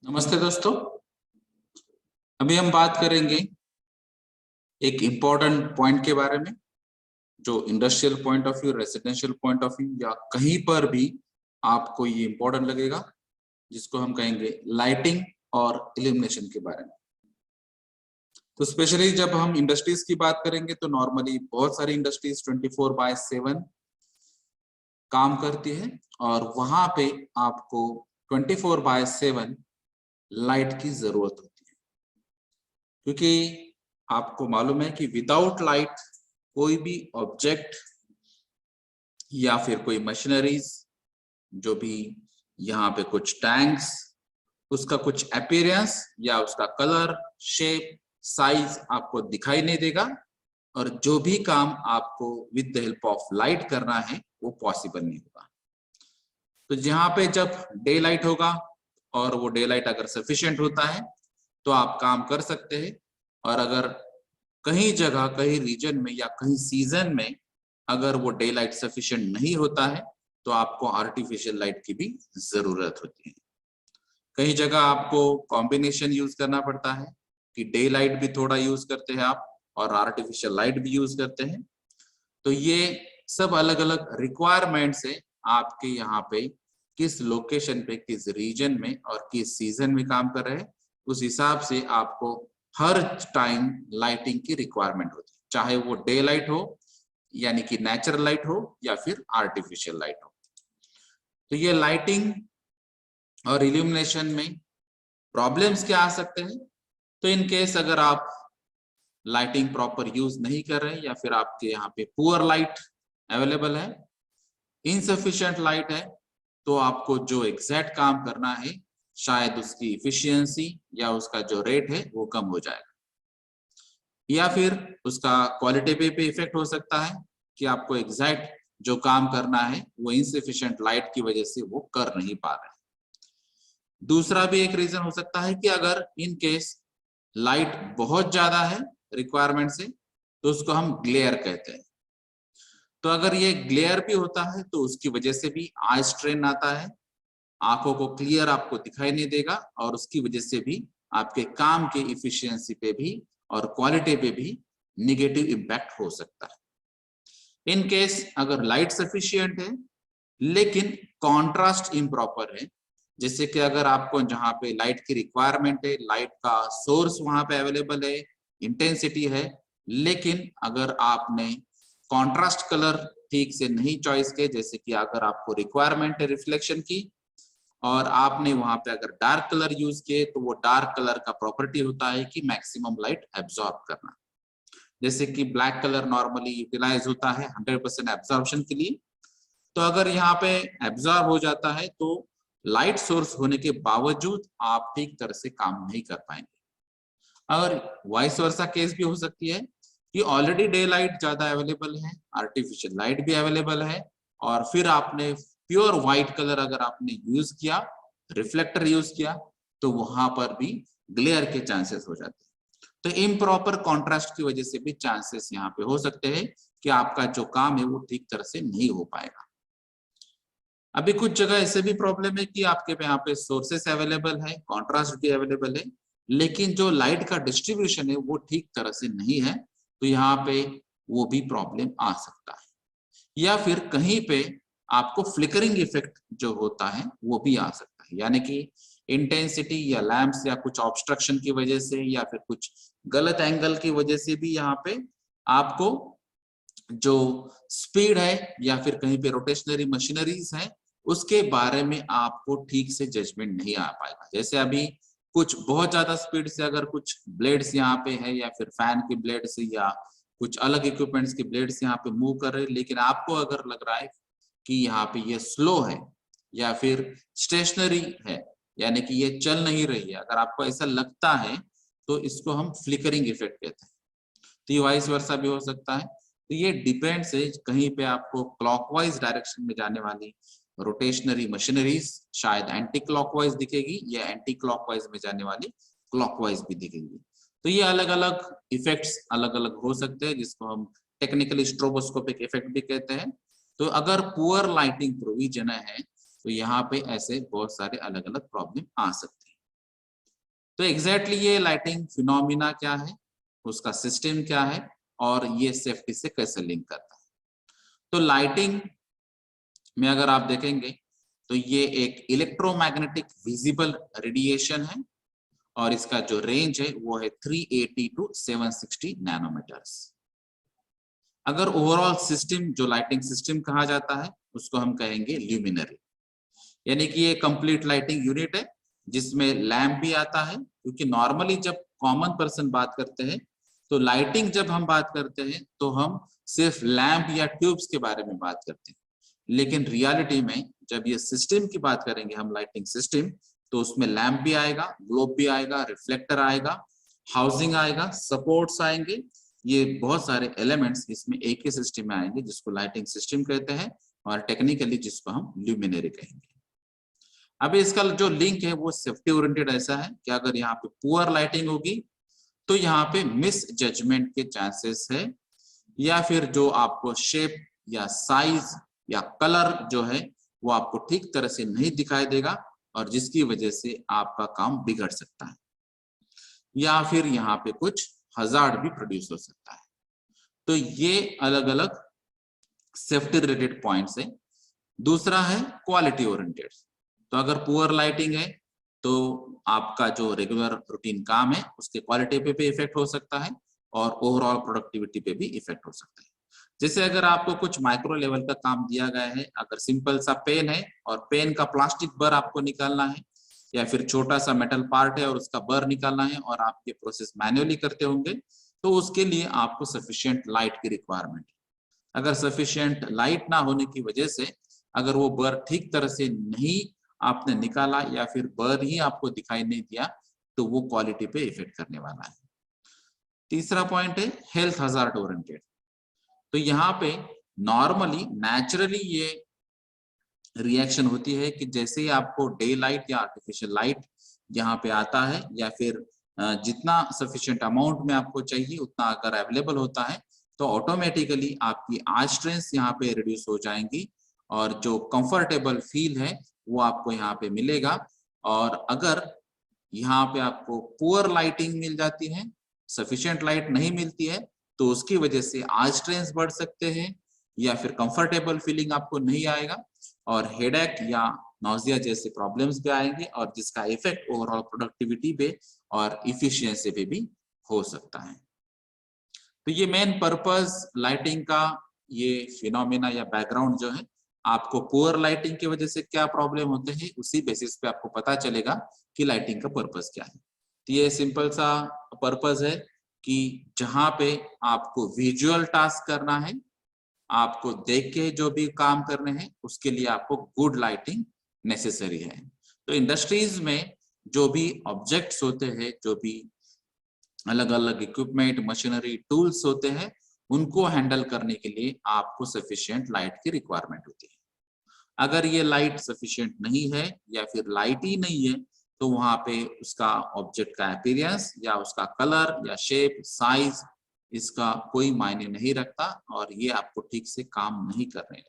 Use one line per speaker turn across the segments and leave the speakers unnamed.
नमस्ते दोस्तों। अभी हम बात करेंगे एक इम्पोर्टेंट पॉइंट के बारे में, जो industrial point of view, residential point of view या कहीं पर भी आपको ये इम्पोर्टेंट लगेगा, जिसको हम कहेंगे लाइटिंग और इल्यूमिनेशन के बारे में। तो स्पेशली जब हम इंडस्ट्रीज की बात करेंगे तो नॉर्मली बहुत सारी इंडस्ट्रीज 24/7 काम करती है और वहां पे आपको 24/7 लाइट की जरूरत होती है, क्योंकि आपको मालूम है कि विदाउट लाइट कोई भी ऑब्जेक्ट या फिर कोई मशीनरीज, जो भी यहाँ पे कुछ टैंक्स, उसका कुछ अपीयरेंस या उसका कलर, शेप, साइज आपको दिखाई नहीं देगा और जो भी काम आपको with the help of light करना है वो पॉसिबल नहीं होगा। तो जहाँ पे जब डे लाइट होगा और वो डे लाइट अगर सफिशिएंट होता है तो आप काम कर सकते हैं, और अगर कहीं जगह, कहीं रीजन में या कहीं सीजन में अगर वो डे लाइट सफिशिएंट नहीं होता है तो आपको आर्टिफिशियल लाइट की भी जरूरत होती है। कई जगह आपको कॉम्बिनेशन यूज करना पड़ता है कि डे लाइट भी थोड़ा यूज करते हैं आप और आर्टिफिशियल लाइट भी यूज करते हैं। तो ये सब अलग अलग रिक्वायरमेंट्स है आपके यहाँ पे किस लोकेशन पे, किस रीजन में और किस सीजन में काम कर रहे हैं, उस हिसाब से आपको हर टाइम लाइटिंग की रिक्वायरमेंट होती है, चाहे वो डे लाइट हो यानी कि नेचुरल लाइट हो या फिर आर्टिफिशियल लाइट हो। तो ये लाइटिंग और इल्यूमिनेशन में प्रॉब्लम्स क्या आ सकते हैं? तो इन केस अगर आप लाइटिंग प्रॉपर यूज नहीं कर रहे या फिर आपके यहाँ पे पुअर लाइट अवेलेबल है, इनसफिशिएंट लाइट है, तो आपको जो एग्जैक्ट काम करना है शायद उसकी इफिशियंसी या उसका जो रेट है वो कम हो जाएगा, या फिर उसका क्वालिटी पे भी इफेक्ट हो सकता है कि आपको एग्जैक्ट जो काम करना है वो इनसफिशिएंट लाइट की वजह से वो कर नहीं पा रहे। दूसरा भी एक रीजन हो सकता है कि अगर इन केस लाइट बहुत ज्यादा है रिक्वायरमेंट से तो उसको हम ग्लेयर कहते हैं। तो अगर ये ग्लेयर भी होता है तो उसकी वजह से भी आई स्ट्रेन आता है, आंखों को क्लियर आपको दिखाई नहीं देगा और उसकी वजह से भी आपके काम के इफिशियंसी पे भी और क्वालिटी पे भी निगेटिव इम्पैक्ट हो सकता है। इन केस अगर लाइट सफिशिएंट है लेकिन कॉन्ट्रास्ट इम्प्रॉपर है, जैसे कि अगर आपको जहाँ पे लाइट की रिक्वायरमेंट है, लाइट का सोर्स वहां पे अवेलेबल है, इंटेंसिटी है, लेकिन अगर आपने कॉन्ट्रास्ट कलर ठीक से नहीं चॉइस किए, जैसे कि अगर आपको रिक्वायरमेंट है रिफ्लेक्शन की और आपने वहां पे अगर डार्क कलर यूज किए तो वो डार्क कलर का प्रॉपर्टी होता है कि मैक्सिमम लाइट एब्जॉर्ब करना। जैसे कि ब्लैक कलर नॉर्मली यूटिलाइज होता है 100% एब्जॉर्प्शन के लिए, तो अगर यहाँ पे एब्जॉर्ब हो जाता है तो लाइट सोर्स होने के बावजूद आप ठीक तरह से काम नहीं कर पाएंगे। और वाइस वर्सा केस भी हो सकती है कि ऑलरेडी डे लाइट ज्यादा अवेलेबल है, आर्टिफिशियल लाइट भी अवेलेबल है, और फिर आपने प्योर व्हाइट कलर अगर आपने यूज किया, रिफ्लेक्टर यूज किया, तो वहां पर भी ग्लेयर के चांसेस हो जाते हैं। तो इम्प्रॉपर कॉन्ट्रास्ट की वजह से भी चांसेस यहाँ पे हो सकते हैं कि आपका जो काम है वो ठीक तरह से नहीं हो पाएगा। अभी कुछ जगह ऐसे भी प्रॉब्लम है कि आपके यहाँ पे सोर्सेस अवेलेबल है, कॉन्ट्रास्ट भी अवेलेबल है, लेकिन जो लाइट का डिस्ट्रीब्यूशन है वो ठीक तरह से नहीं है, तो यहाँ पे वो भी प्रॉब्लम आ सकता है। या फिर कहीं पे आपको फ्लिकरिंग इफेक्ट जो होता है वो भी आ सकता है, यानी कि इंटेंसिटी या लैंप्स या कुछ ऑब्स्ट्रक्शन की वजह से या फिर कुछ गलत एंगल की वजह से भी यहाँ पे आपको जो स्पीड है या फिर कहीं पे रोटेशनरी मशीनरीज है उसके बारे में आपको ठीक से जजमेंट नहीं आ पाएगा। जैसे अभी कुछ बहुत ज्यादा स्पीड से अगर कुछ ब्लेड्स यहाँ पे है या फिर फैन के ब्लेड्स या कुछ अलग इक्विपमेंट्स के ब्लेड्स यहाँ पे मूव कर रहे हैं, लेकिन आपको अगर लग रहा है कि यहाँ पे ये स्लो है या फिर स्टेशनरी है, यानी कि ये चल नहीं रही है, अगर आपको ऐसा लगता है तो इसको हम फ्लिकरिंग इफेक्ट कहते हैं। तो ये वाइस वर्सा भी हो सकता है। तो ये डिपेंड्स है, कहीं पे आपको क्लॉकवाइज डायरेक्शन में जाने वाली रोटेशनरी मशीनरीज शायद एंटी क्लॉकवाइज दिखेगी या एंटी क्लॉकवाइज में जाने वाली क्लॉकवाइज भी दिखेगी। तो ये अलग अलग इफेक्ट्स अलग अलग हो सकते हैं, जिसको हम टेक्निकली स्ट्रोबोस्कोपिक इफेक्ट भी कहते हैं। तो अगर पुअर लाइटिंग प्रोविजन है तो यहाँ पे ऐसे बहुत सारे अलग अलग प्रॉब्लम आ सकते हैं। तो एग्जैक्टली ये लाइटिंग फिनोमिना क्या है, उसका सिस्टम क्या है और ये सेफ्टी से कैसे लिंक करता है। तो लाइटिंग में अगर आप देखेंगे तो ये एक इलेक्ट्रोमैग्नेटिक विजिबल रेडिएशन है और इसका जो रेंज है वो है 380 टू 760 नैनोमीटर्स। अगर ओवरऑल सिस्टम जो लाइटिंग सिस्टम कहा जाता है उसको हम कहेंगे ल्यूमिनरी, यानी कि ये कंप्लीट लाइटिंग यूनिट है जिसमें लैंप भी आता है, क्योंकि नॉर्मली जब कॉमन पर्सन बात करते हैं तो लाइटिंग जब हम बात करते हैं तो हम सिर्फ लैंप या ट्यूब्स के बारे में बात करते हैं, लेकिन रियलिटी में जब ये सिस्टम की बात करेंगे हम लाइटिंग सिस्टम, तो उसमें लैंप भी आएगा, ग्लोब भी आएगा, रिफ्लेक्टर आएगा, हाउसिंग आएगा, सपोर्ट्स आएंगे, ये बहुत सारे एलिमेंट्स इसमें एक ही सिस्टम में आएंगे जिसको लाइटिंग सिस्टम कहते हैं और टेक्निकली जिसको हम ल्यूमिनरी कहेंगे। अब इसका जो लिंक है वो सेफ्टी ओरिएंटेड ऐसा है कि अगर यहाँ पे पुअर लाइटिंग होगी तो यहाँ पे मिस जजमेंट के चांसेस है, या फिर जो आपको शेप या साइज या कलर जो है वो आपको ठीक तरह से नहीं दिखाई देगा और जिसकी वजह से आपका काम बिगड़ सकता है, या फिर यहाँ पे कुछ हजार्ड भी प्रोड्यूस हो सकता है। तो ये अलग अलग सेफ्टी रिलेटेड पॉइंट्स है। दूसरा है क्वालिटी ओरिएंटेड। तो अगर पुअर लाइटिंग है तो आपका जो रेगुलर रूटीन काम है उसके क्वालिटी पे भी इफेक्ट हो सकता है और ओवरऑल प्रोडक्टिविटी पे भी इफेक्ट हो सकता है। जैसे अगर आपको कुछ माइक्रो लेवल का काम दिया गया है, अगर सिंपल सा पेन है और पेन का प्लास्टिक बर आपको निकालना है, या फिर छोटा सा मेटल पार्ट है और उसका बर निकालना है और आप ये प्रोसेस मैन्युअली करते होंगे, तो उसके लिए आपको सफिशिएंट लाइट की रिक्वायरमेंट है। अगर सफिशिएंट लाइट ना होने की वजह से अगर वो बर ठीक तरह से नहीं आपने निकाला या फिर बर ही आपको दिखाई नहीं दिया तो वो क्वालिटी पे इफेक्ट करने वाला है। तीसरा पॉइंट है हेल्थ हजार्ड ओरिएंटेड। तो यहाँ पे नॉर्मली नेचुरली ये रिएक्शन होती है कि जैसे ही आपको डे लाइट या आर्टिफिशियल लाइट यहाँ पे आता है या फिर जितना सफिशिएंट अमाउंट में आपको चाहिए उतना अगर अवेलेबल होता है तो ऑटोमेटिकली आपकी आई स्ट्रेंथ यहाँ पे रिड्यूस हो जाएंगी और जो कंफर्टेबल फील है वो आपको यहाँ पे मिलेगा। और अगर यहाँ पे आपको पुअर लाइटिंग मिल जाती है, सफिशिएंट लाइट नहीं मिलती है, तो उसकी वजह से आई स्ट्रेंस बढ़ सकते हैं या फिर कंफर्टेबल फीलिंग आपको नहीं आएगा और हेडेक या नौजिया जैसे प्रॉब्लम्स भी आएंगे और जिसका इफेक्ट ओवरऑल प्रोडक्टिविटी पे और इफिशियंसी पे भी हो सकता है। तो ये मेन पर्पस लाइटिंग का ये फिनोमेना या बैकग्राउंड जो है, आपको पुअर लाइटिंग की वजह से क्या प्रॉब्लम होते हैं उसी बेसिस पे आपको पता चलेगा कि लाइटिंग का पर्पस क्या है। तो ये सिंपल सा पर्पस है कि जहां पे आपको विजुअल टास्क करना है, आपको देख के जो भी काम करने हैं उसके लिए आपको गुड लाइटिंग नेसेसरी है। तो इंडस्ट्रीज में जो भी ऑब्जेक्ट्स होते हैं, जो भी अलग अलग इक्विपमेंट मशीनरी टूल्स होते हैं, उनको हैंडल करने के लिए आपको सफिशिएंट लाइट की रिक्वायरमेंट होती है। अगर ये लाइट सफिशिएंट नहीं है या फिर लाइट ही नहीं है तो वहां पे उसका ऑब्जेक्ट का अपीयरेंस या उसका कलर या शेप साइज इसका कोई मायने नहीं रखता और ये आपको ठीक से काम नहीं कर रहे हैं।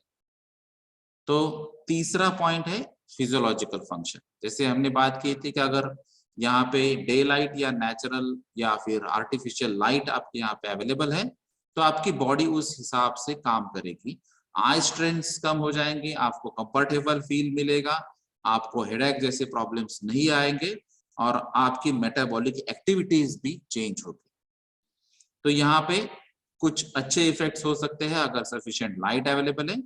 तो तीसरा पॉइंट है फिजियोलॉजिकल फंक्शन। जैसे हमने बात की थी कि अगर यहाँ पे डे लाइट या नेचुरल या फिर आर्टिफिशियल लाइट आपके यहाँ पे अवेलेबल है तो आपकी बॉडी उस हिसाब से काम करेगी, आई स्ट्रेंस कम हो जाएंगे, आपको कंफर्टेबल फील मिलेगा, आपको हेडेक जैसे प्रॉब्लम्स नहीं आएंगे और आपकी मेटाबॉलिक एक्टिविटीज भी चेंज होगी। तो यहाँ पे कुछ अच्छे इफेक्ट्स हो सकते हैं अगर सफिशिएंट लाइट अवेलेबल है,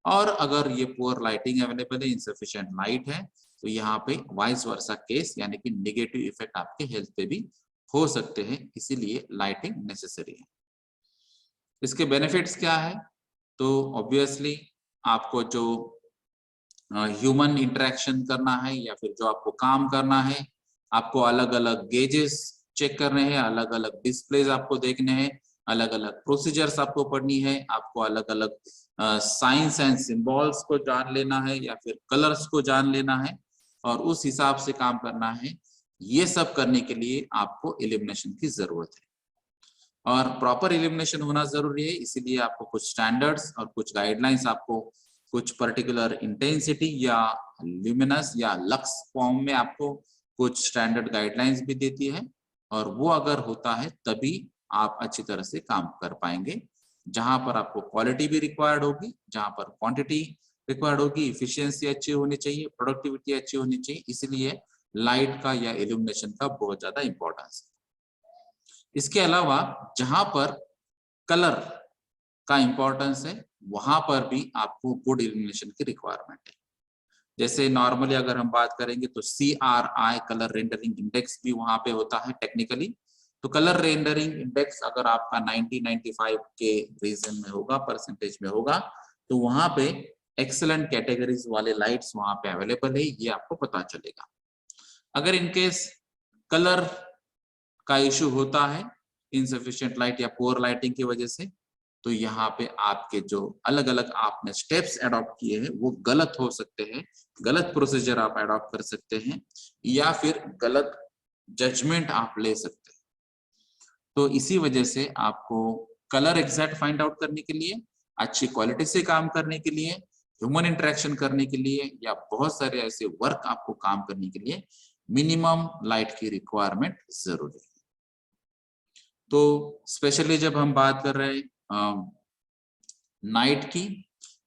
और अगर ये पुअर लाइटिंग अवेलेबल है, इनसफिशिएंट लाइट है, तो यहाँ पे वाइस वर्सा केस यानी कि नेगेटिव इफेक्ट आपके हेल्थ पे भी हो सकते हैं, इसीलिए लाइटिंग नेसेसरी है। इसके बेनिफिट्स क्या है? तो ऑब्वियसली आपको जो ह्यूमन इंटरेक्शन करना है या फिर जो आपको काम करना है, आपको अलग अलग गेजेस चेक करने हैं, अलग अलग डिस्प्लेज आपको देखने हैं, अलग अलग प्रोसीजर्स आपको पढ़नी है, आपको अलग अलग साइंस एंड सिंबल्स को जान लेना है या फिर कलर्स को जान लेना है और उस हिसाब से काम करना है। ये सब करने के लिए आपको इल्यूमिनेशन की जरूरत है और प्रॉपर इल्यूमिनेशन होना जरूरी है, इसीलिए आपको कुछ स्टैंडर्ड्स और कुछ गाइडलाइंस, आपको कुछ पर्टिकुलर इंटेंसिटी या ल्यूमिनस या लक्स फॉर्म में आपको कुछ स्टैंडर्ड गाइडलाइंस भी देती है, और वो अगर होता है तभी आप अच्छी तरह से काम कर पाएंगे। जहां पर आपको क्वालिटी भी रिक्वायर्ड होगी, जहां पर क्वांटिटी रिक्वायर्ड होगी, इफिशियंसी अच्छी होनी चाहिए, प्रोडक्टिविटी अच्छी होनी चाहिए, इसलिए लाइट का या इल्यूमिनेशन का बहुत ज्यादा इंपॉर्टेंस है। इसके अलावा जहां पर कलर का इंपॉर्टेंस है, वहां पर भी आपको गुड इल्यूमिनेशन की रिक्वायरमेंट है। जैसे नॉर्मली अगर हम बात करेंगे तो CRI कलर रेंडरिंग इंडेक्स भी वहां पे होता है टेक्निकली। तो कलर रेंडरिंग इंडेक्स अगर आपका 90-95 के रीजन में होगा, परसेंटेज में होगा, तो वहां पे एक्सेलेंट कैटेगरीज वाले लाइट्स वहां पे अवेलेबल है, ये आपको पता चलेगा। अगर इनकेस कलर का इश्यू होता है इनसफिशिएंट लाइट या पुअर लाइटिंग की वजह से, तो यहाँ पे आपके जो अलग अलग आपने स्टेप्स अडॉप्ट किए हैं वो गलत हो सकते हैं, गलत प्रोसीजर आप अडॉप्ट कर सकते हैं, या फिर गलत जजमेंट आप ले सकते हैं। तो इसी वजह से आपको कलर एग्जैक्ट फाइंड आउट करने के लिए, अच्छी क्वालिटी से काम करने के लिए, ह्यूमन इंटरेक्शन करने के लिए, या बहुत सारे ऐसे वर्क आपको काम करने के लिए मिनिमम लाइट की रिक्वायरमेंट जरूरी है। तो स्पेशली जब हम बात कर रहे हैं नाइट की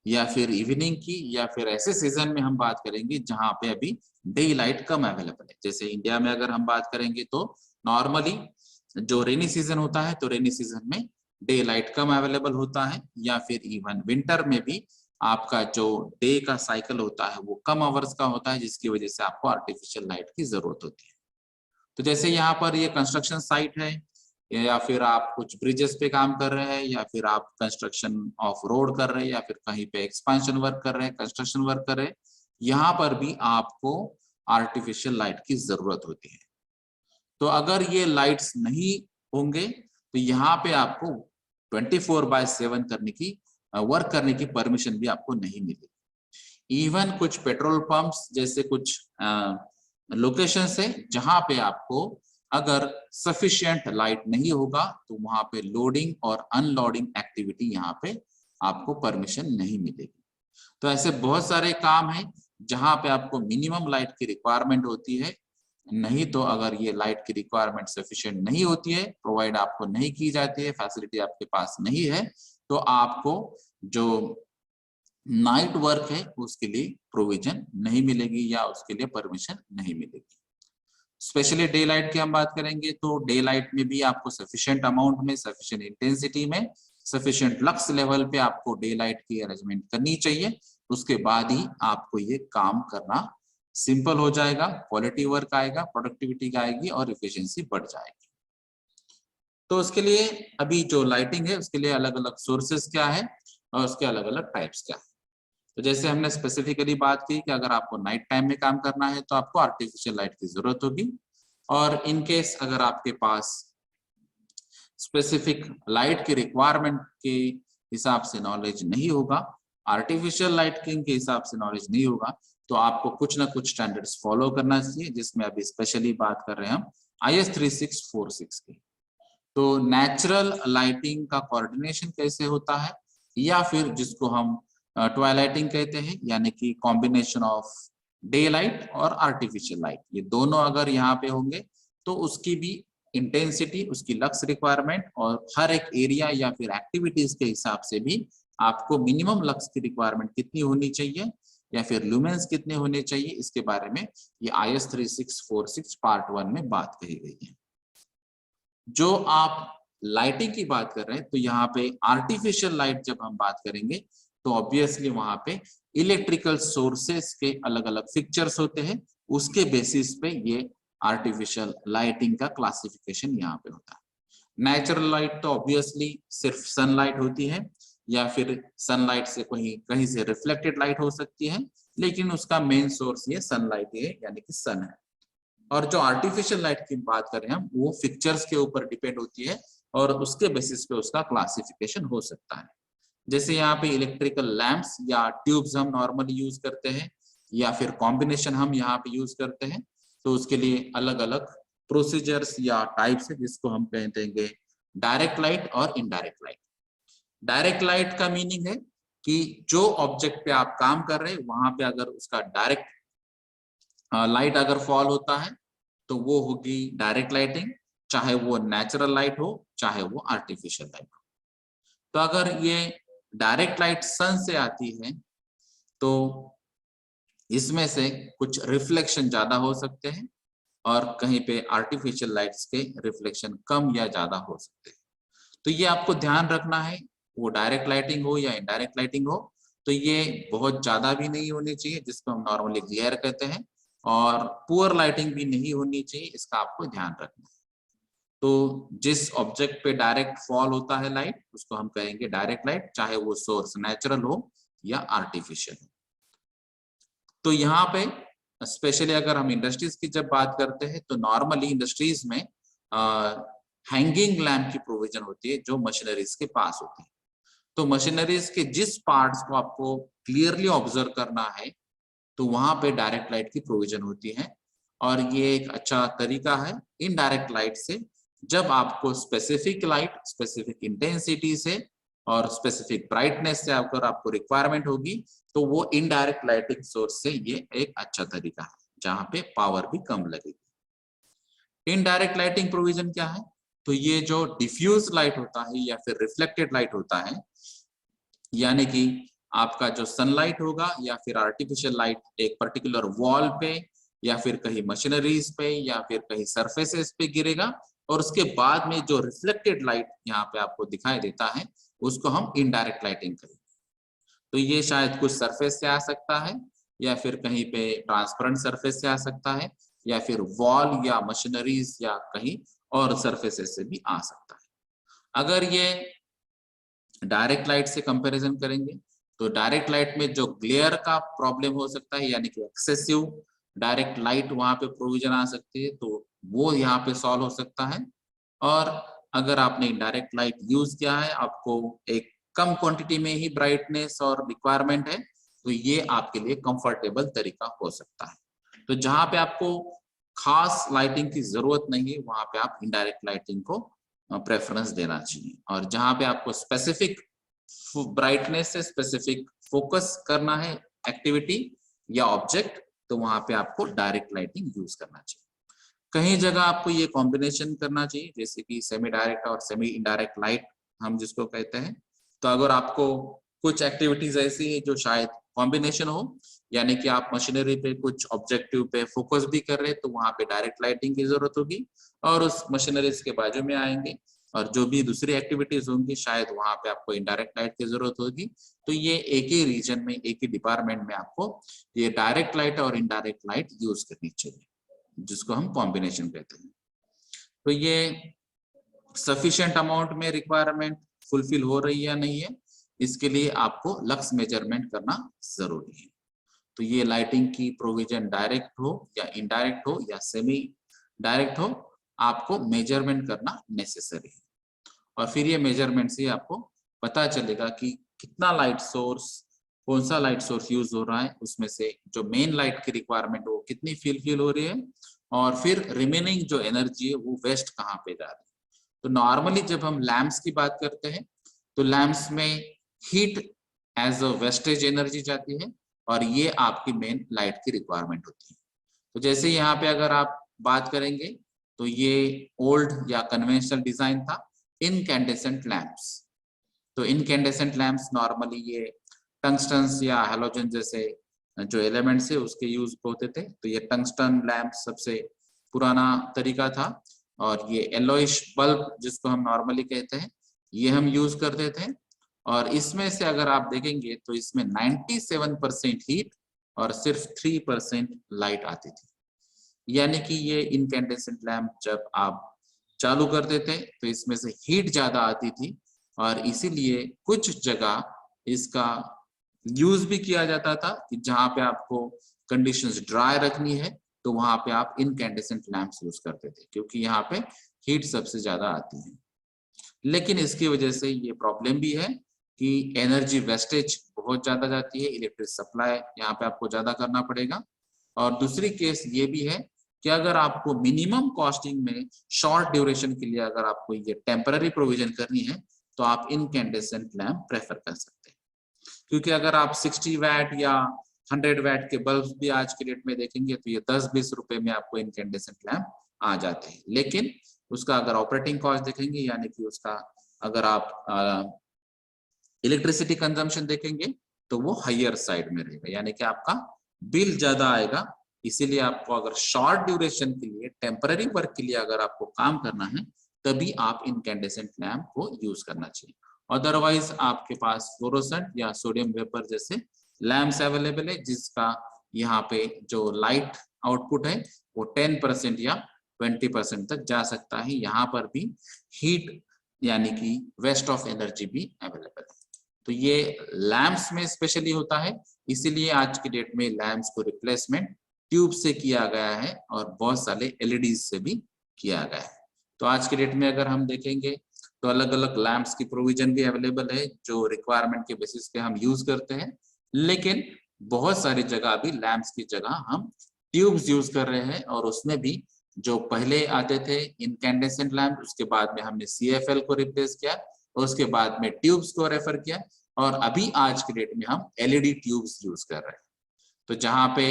या फिर इवनिंग की, या फिर ऐसे सीजन में हम बात करेंगे जहां पे अभी डे लाइट कम अवेलेबल है। जैसे इंडिया में अगर हम बात करेंगे तो नॉर्मली जो रेनी सीजन होता है, तो रेनी सीजन में डे लाइट कम अवेलेबल होता है, या फिर इवन विंटर में भी आपका जो डे का साइकिल होता है वो कम आवर्स का होता है, जिसकी वजह से आपको आर्टिफिशियल लाइट की जरूरत होती है। तो जैसे यहाँ पर ये कंस्ट्रक्शन साइट है, या फिर आप कुछ ब्रिजेस पे काम कर रहे हैं, या फिर आप कंस्ट्रक्शन ऑफ रोड कर रहे हैं, या फिर कहीं पे एक्सपेंशन वर्क कर रहे हैं, कंस्ट्रक्शन वर्क कर रहे हैं, यहाँ पर भी आपको आर्टिफिशियल लाइट की जरूरत होती है। तो अगर ये लाइट्स नहीं होंगे तो यहाँ पे आपको 24/7 करने की वर्क करने की परमिशन भी आपको नहीं मिलेगी। इवन कुछ पेट्रोल पंप्स जैसे कुछ लोकेशन है जहां पे आपको अगर सफिशिएंट लाइट नहीं होगा तो वहां पे लोडिंग और अनलोडिंग एक्टिविटी यहाँ पे आपको परमिशन नहीं मिलेगी। तो ऐसे बहुत सारे काम हैं जहां पे आपको मिनिमम लाइट की रिक्वायरमेंट होती है। नहीं तो अगर ये लाइट की रिक्वायरमेंट सफिशिएंट नहीं होती है, प्रोवाइड आपको नहीं की जाती है, फैसिलिटी आपके पास नहीं है, तो आपको जो नाइट वर्क है उसके लिए प्रोविजन नहीं मिलेगी या उसके लिए परमिशन नहीं मिलेगी। स्पेशली डे लाइट की हम बात करेंगे तो डे लाइट में भी आपको सफिशिएंट अमाउंट में, सफिशिएंट इंटेंसिटी में, सफिशिएंट लक्स लेवल पे आपको डे लाइट की अरेंजमेंट करनी चाहिए। उसके बाद ही आपको ये काम करना सिंपल हो जाएगा, क्वालिटी वर्क आएगा, प्रोडक्टिविटी आएगी और इफिशियंसी बढ़ जाएगी। तो उसके लिए अभी जो लाइटिंग है उसके लिए अलग अलग सोर्सेस क्या है और उसके अलग अलग टाइप्स क्या है। तो जैसे हमने स्पेसिफिकली बात की कि अगर आपको नाइट टाइम में काम करना है तो आपको आर्टिफिशियल लाइट की जरूरत होगी, और इन केस अगर आपके पास स्पेसिफिक लाइट की रिक्वायरमेंट के हिसाब से नॉलेज नहीं होगा, आर्टिफिशियल लाइटिंग के हिसाब से नॉलेज नहीं होगा, तो आपको कुछ ना कुछ स्टैंडर्ड्स फॉलो करना चाहिए, जिसमें अभी स्पेशली बात कर रहे हैं हम IS 3646 की। तो नेचुरल लाइटिंग का कोऑर्डिनेशन कैसे होता है, या फिर जिसको हम ट्वाइलाइटिंग कहते हैं, यानी कि कॉम्बिनेशन ऑफ डे लाइट और आर्टिफिशियल लाइट, ये दोनों अगर यहाँ पे होंगे तो उसकी भी इंटेंसिटी, उसकी लक्स रिक्वायरमेंट और हर एक एरिया या फिर एक्टिविटीज के हिसाब से भी आपको मिनिमम लक्स की रिक्वायरमेंट कितनी होनी चाहिए या फिर लुमेंस कितने होने चाहिए, इसके बारे में ये IS 3646 पार्ट 1 में बात कही गई है। जो आप लाइटिंग की बात कर रहे हैं तो यहाँ पे आर्टिफिशियल लाइट जब हम बात करेंगे तो ऑब्वियसली वहां पे इलेक्ट्रिकल सोर्सेस के अलग अलग फिक्चर्स होते हैं, उसके बेसिस पे ये आर्टिफिशियल लाइटिंग का क्लासिफिकेशन यहाँ पे होता है। नेचुरल लाइट तो ऑब्वियसली सिर्फ सनलाइट होती है, या फिर सनलाइट से कहीं से रिफ्लेक्टेड लाइट हो सकती है, लेकिन उसका मेन सोर्स ये सनलाइट है, यानी कि सन है। और जो आर्टिफिशियल लाइट की बात करें हम, वो फिक्चर्स के ऊपर डिपेंड होती है और उसके बेसिस पे उसका क्लासिफिकेशन हो सकता है। जैसे यहाँ पे इलेक्ट्रिकल लैंप्स या ट्यूब्स हम नॉर्मली यूज करते हैं, या फिर कॉम्बिनेशन हम यहाँ पे यूज करते हैं, तो उसके लिए अलग अलग प्रोसीजर्स या टाइप्स है, जिसको हम कहते हैं डायरेक्ट लाइट और इनडायरेक्ट लाइट। डायरेक्ट लाइट का मीनिंग है कि जो ऑब्जेक्ट पे आप काम कर रहे हैं वहां पे अगर उसका डायरेक्ट लाइट अगर फॉल होता है तो वो होगी डायरेक्ट लाइटिंग, चाहे वो नेचुरल लाइट हो चाहे वो आर्टिफिशियल लाइट हो। तो अगर ये डायरेक्ट लाइट सन से आती है तो इसमें से कुछ रिफ्लेक्शन ज्यादा हो सकते हैं और कहीं पे आर्टिफिशियल लाइट्स के रिफ्लेक्शन कम या ज्यादा हो सकते हैं। तो ये आपको ध्यान रखना है, वो डायरेक्ट लाइटिंग हो या इनडायरेक्ट लाइटिंग हो, तो ये बहुत ज्यादा भी नहीं होनी चाहिए जिसको हम नॉर्मली ग्लेयर कहते हैं, और पुअर लाइटिंग भी नहीं होनी चाहिए, इसका आपको ध्यान रखना है। तो जिस ऑब्जेक्ट पे डायरेक्ट फॉल होता है लाइट उसको हम कहेंगे डायरेक्ट लाइट, चाहे वो सोर्स नेचुरल हो या आर्टिफिशियल हो। तो यहाँ पे स्पेशली अगर हम इंडस्ट्रीज की जब बात करते हैं तो नॉर्मली इंडस्ट्रीज में हैंगिंग लैम्प की प्रोविजन होती है जो मशीनरीज के पास होती है। तो मशीनरीज के जिस पार्ट्स को आपको क्लियरली ऑब्जर्व करना है तो वहां पे डायरेक्ट लाइट की प्रोविजन होती है, और ये एक अच्छा तरीका है इनडायरेक्ट लाइट से। जब आपको स्पेसिफिक लाइट स्पेसिफिक इंटेंसिटी से और स्पेसिफिक ब्राइटनेस से अगर आपको रिक्वायरमेंट होगी तो वो इनडायरेक्ट लाइटिंग सोर्स से ये एक अच्छा तरीका है जहां पे पावर भी कम लगेगी। इनडायरेक्ट लाइटिंग प्रोविजन क्या है? तो ये जो डिफ्यूज लाइट होता है या फिर रिफ्लेक्टेड लाइट होता है, यानी कि आपका जो सनलाइट होगा या फिर आर्टिफिशियल लाइट एक पर्टिकुलर वॉल पे या फिर कहीं मशीनरीज पे या फिर कहीं सरफेसेस पे गिरेगा, और उसके बाद में जो रिफ्लेक्टेड लाइट यहाँ पे आपको दिखाई देता है उसको हम इनडायरेक्ट लाइटिंग करेंगे। तो ये शायद कुछ सरफेस से आ सकता है या फिर कहीं पे ट्रांसपेरेंट सरफेस से आ सकता है या फिर वॉल या मशीनरीज या कहीं और सरफेसेस से भी आ सकता है। अगर ये डायरेक्ट लाइट से कंपैरिजन करेंगे तो डायरेक्ट लाइट में जो ग्लेयर का प्रॉब्लम हो सकता है, यानी कि एक्सेसिव डायरेक्ट लाइट वहां पे प्रोविजन आ सकती है, तो वो यहाँ पे सॉल्व हो सकता है। और अगर आपने डायरेक्ट लाइट यूज किया है, आपको एक कम क्वांटिटी में ही ब्राइटनेस और रिक्वायरमेंट है, तो ये आपके लिए कंफर्टेबल तरीका हो सकता है। तो जहां पे आपको खास लाइटिंग की जरूरत नहीं है वहां पे आप इनडायरेक्ट लाइटिंग को प्रेफरेंस देना चाहिए, और जहां पे आपको स्पेसिफिक ब्राइटनेस से स्पेसिफिक फोकस करना है एक्टिविटी या ऑब्जेक्ट, तो वहां पे आपको डायरेक्ट लाइटिंग यूज करना चाहिए। कहीं जगह आपको ये कॉम्बिनेशन करना चाहिए, जैसे कि सेमी डायरेक्ट और सेमी इनडायरेक्ट लाइट हम जिसको कहते हैं। तो अगर आपको कुछ एक्टिविटीज ऐसी है जो शायद कॉम्बिनेशन हो, यानी कि आप मशीनरी पे कुछ ऑब्जेक्टिव पे फोकस भी कर रहे हैं, तो वहां पे डायरेक्ट लाइटिंग की जरूरत होगी, और उस मशीनरीज के बाजू में आएंगे और जो भी दूसरी एक्टिविटीज होंगी शायद वहां पे आपको इनडायरेक्ट लाइट की जरूरत होगी। तो ये एक ही रीजन में एक ही डिपार्टमेंट में आपको ये डायरेक्ट लाइट और इनडायरेक्ट लाइट यूज करनी चाहिए, जिसको हम कॉम्बिनेशन कहते हैं। तो ये सफिशिएंट अमाउंट में रिक्वायरमेंट फुलफिल हो रही है या नहीं है, इसके लिए आपको लक्स मेजरमेंट करना जरूरी है। तो ये लाइटिंग की प्रोविजन डायरेक्ट हो या इनडायरेक्ट हो या सेमी डायरेक्ट हो, आपको मेजरमेंट करना नेसेसरी है। और फिर ये मेजरमेंट से आपको पता चलेगा कि कितना लाइट सोर्स, कौन सा लाइट सोर्स यूज हो रहा है, उसमें से जो मेन लाइट की रिक्वायरमेंट वो कितनी फुलफिल हो रही है, और फिर रिमेनिंग जो एनर्जी है वो वेस्ट कहाँ पे जा रही है। तो नॉर्मली जब हम लैम्प्स की बात करते हैं तो लैम्प्स में heat as a wastage energy जाती है, और ये आपकी मेन लाइट की रिक्वायरमेंट होती है। तो जैसे यहाँ पे अगर आप बात करेंगे तो ये ओल्ड या कन्वेंशनल डिजाइन था इनकैंडेसेंट लैम्प्स। तो इनकैंडेसेंट लैम्प्स नॉर्मली ये टंगस्टन या हैलोजन जैसे जो एलिमेंट्स है उसके यूज होते थे। तो ये टंगस्टन लैम्प सबसे पुराना तरीका था, और ये येलोइश बल्ब जिसको हम नॉर्मली कहते हैं ये हम यूज करते थे। और इसमें से अगर आप देखेंगे तो इसमें 97% हीट और सिर्फ 3% लाइट आती थी। यानी कि ये इनकैंडेसेंट लैम्प जब आप चालू करते थे तो इसमें से हीट ज्यादा आती थी, और इसीलिए कुछ जगह इसका यूज भी किया जाता था कि जहां पे आपको कंडीशंस ड्राई रखनी है तो वहां पे आप इनकैंडेसेंट लैंप्स यूज करते थे, क्योंकि यहाँ पे हीट सबसे ज्यादा आती है। लेकिन इसकी वजह से ये प्रॉब्लम भी है कि एनर्जी वेस्टेज बहुत ज्यादा जाती है, इलेक्ट्रिक सप्लाई यहाँ पे आपको ज्यादा करना पड़ेगा। और दूसरी केस ये भी है कि अगर आपको मिनिमम कॉस्टिंग में शॉर्ट ड्यूरेशन के लिए अगर आपको ये टेम्पररी प्रोविजन करनी है तो आप इनकैंडेसेंट लैम्प प्रेफर कर सकते हैं, क्योंकि अगर आप 60 वैट या 100 वैट के बल्ब भी आज के डेट में देखेंगे तो ये 10-20 रुपए में आपको इनकैंडेसेंट लैंप आ जाते हैं। लेकिन उसका अगर ऑपरेटिंग कॉस्ट देखेंगे, यानी कि उसका अगर आप इलेक्ट्रिसिटी कंजम्पशन देखेंगे तो वो हायर साइड में रहेगा, यानी कि आपका बिल ज्यादा आएगा। इसीलिए आपको अगर शॉर्ट ड्यूरेशन के लिए, टेम्पररी वर्क के लिए अगर आपको काम करना है, तभी आप इनकैंडेसेंट लैंप को यूज करना चाहिए। अदरवाइज आपके पास फ्लोरोसेंट या सोडियम वेपर जैसे लैंप्स अवेलेबल है, जिसका यहाँ पे जो लाइट आउटपुट है वो 10% या 20% तक जा सकता है। यहाँ पर भी हीट यानी कि वेस्ट ऑफ एनर्जी भी अवेलेबल है। तो ये लैंप्स में स्पेशली होता है, इसीलिए आज की डेट में लैंप्स को रिप्लेसमेंट ट्यूब से किया गया है और बहुत सारे एलईडी से भी किया गया है। तो आज की डेट में अगर हम देखेंगे तो अलग अलग लैंप्स की प्रोविजन भी अवेलेबल है जो रिक्वायरमेंट के बेसिस पे हम यूज करते हैं। लेकिन बहुत सारी जगह अभी लैंप्स की जगह हम ट्यूब्स यूज कर रहे हैं, और उसमें भी जो पहले आते थे इनकैंडेसेंट लैंप, उसके बाद में हमने CFL को रिप्लेस किया, उसके बाद में ट्यूब्स को रेफर किया, और अभी आज के डेट में हम LED ट्यूब्स यूज कर रहे हैं। तो जहां पे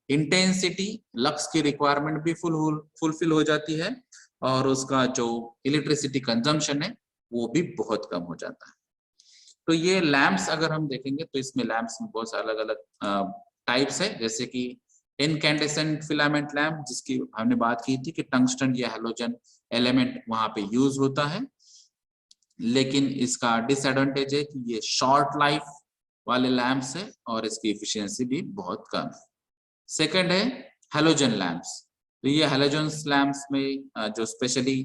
इंटेंसिटी लक्स की रिक्वायरमेंट भी फुलफिल हो जाती है, और उसका जो इलेक्ट्रिसिटी कंजम्पशन है वो भी बहुत कम हो जाता है। तो ये लैंप्स अगर हम देखेंगे तो इसमें लैंप्स में बहुत अलग अलग टाइप्स है, जैसे कि इनकैंडेसेंट फिलामेंट लैंप, जिसकी हमने बात की थी कि टंगस्टन या हैलोजन एलिमेंट वहां पे यूज होता है। लेकिन इसका डिसएडवांटेज है कि ये शॉर्ट लाइफ वाले लैंप्स है और इसकी एफिशिएंसी भी बहुत कम है। सेकंड है हैलोजन लैंप्स। तो ये हैलोजन लैंप्स में जो स्पेशली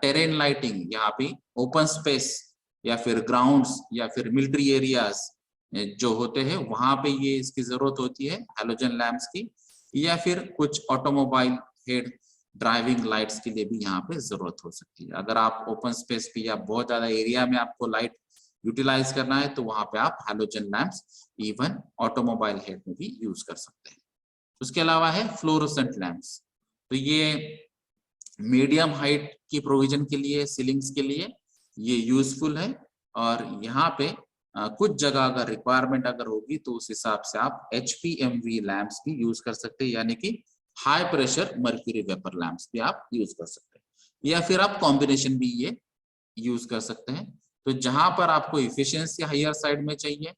टेरेन लाइटिंग, यहाँ पे ओपन स्पेस या फिर ग्राउंड्स या फिर मिलिट्री एरियाज जो होते हैं वहां पे ये इसकी जरूरत होती है हैलोजन लैंप्स की, या फिर कुछ ऑटोमोबाइल हेड ड्राइविंग लाइट्स के लिए भी यहाँ पे जरूरत हो सकती है। अगर आप ओपन स्पेस पे या बहुत ज्यादा एरिया में आपको लाइट यूटिलाइज करना है तो वहां पे आप halogen lamps even automobile head में भी यूज कर सकते हैं। उसके अलावा है फ्लोरोसेंट लैंप्स। तो ये मीडियम हाइट की प्रोविजन के लिए, सीलिंग्स के लिए ये यूजफुल है, और यहाँ पे कुछ जगह अगर रिक्वायरमेंट अगर होगी तो उस हिसाब से आप HPMV लैंप्स भी यूज कर सकते हैं, यानी कि high pressure mercury vapour lamps भी आप यूज कर सकते हैं, या फिर आप कॉम्बिनेशन भी ये यूज कर सकते हैं। तो जहां पर आपको इफिशियंसी हायर साइड में चाहिए,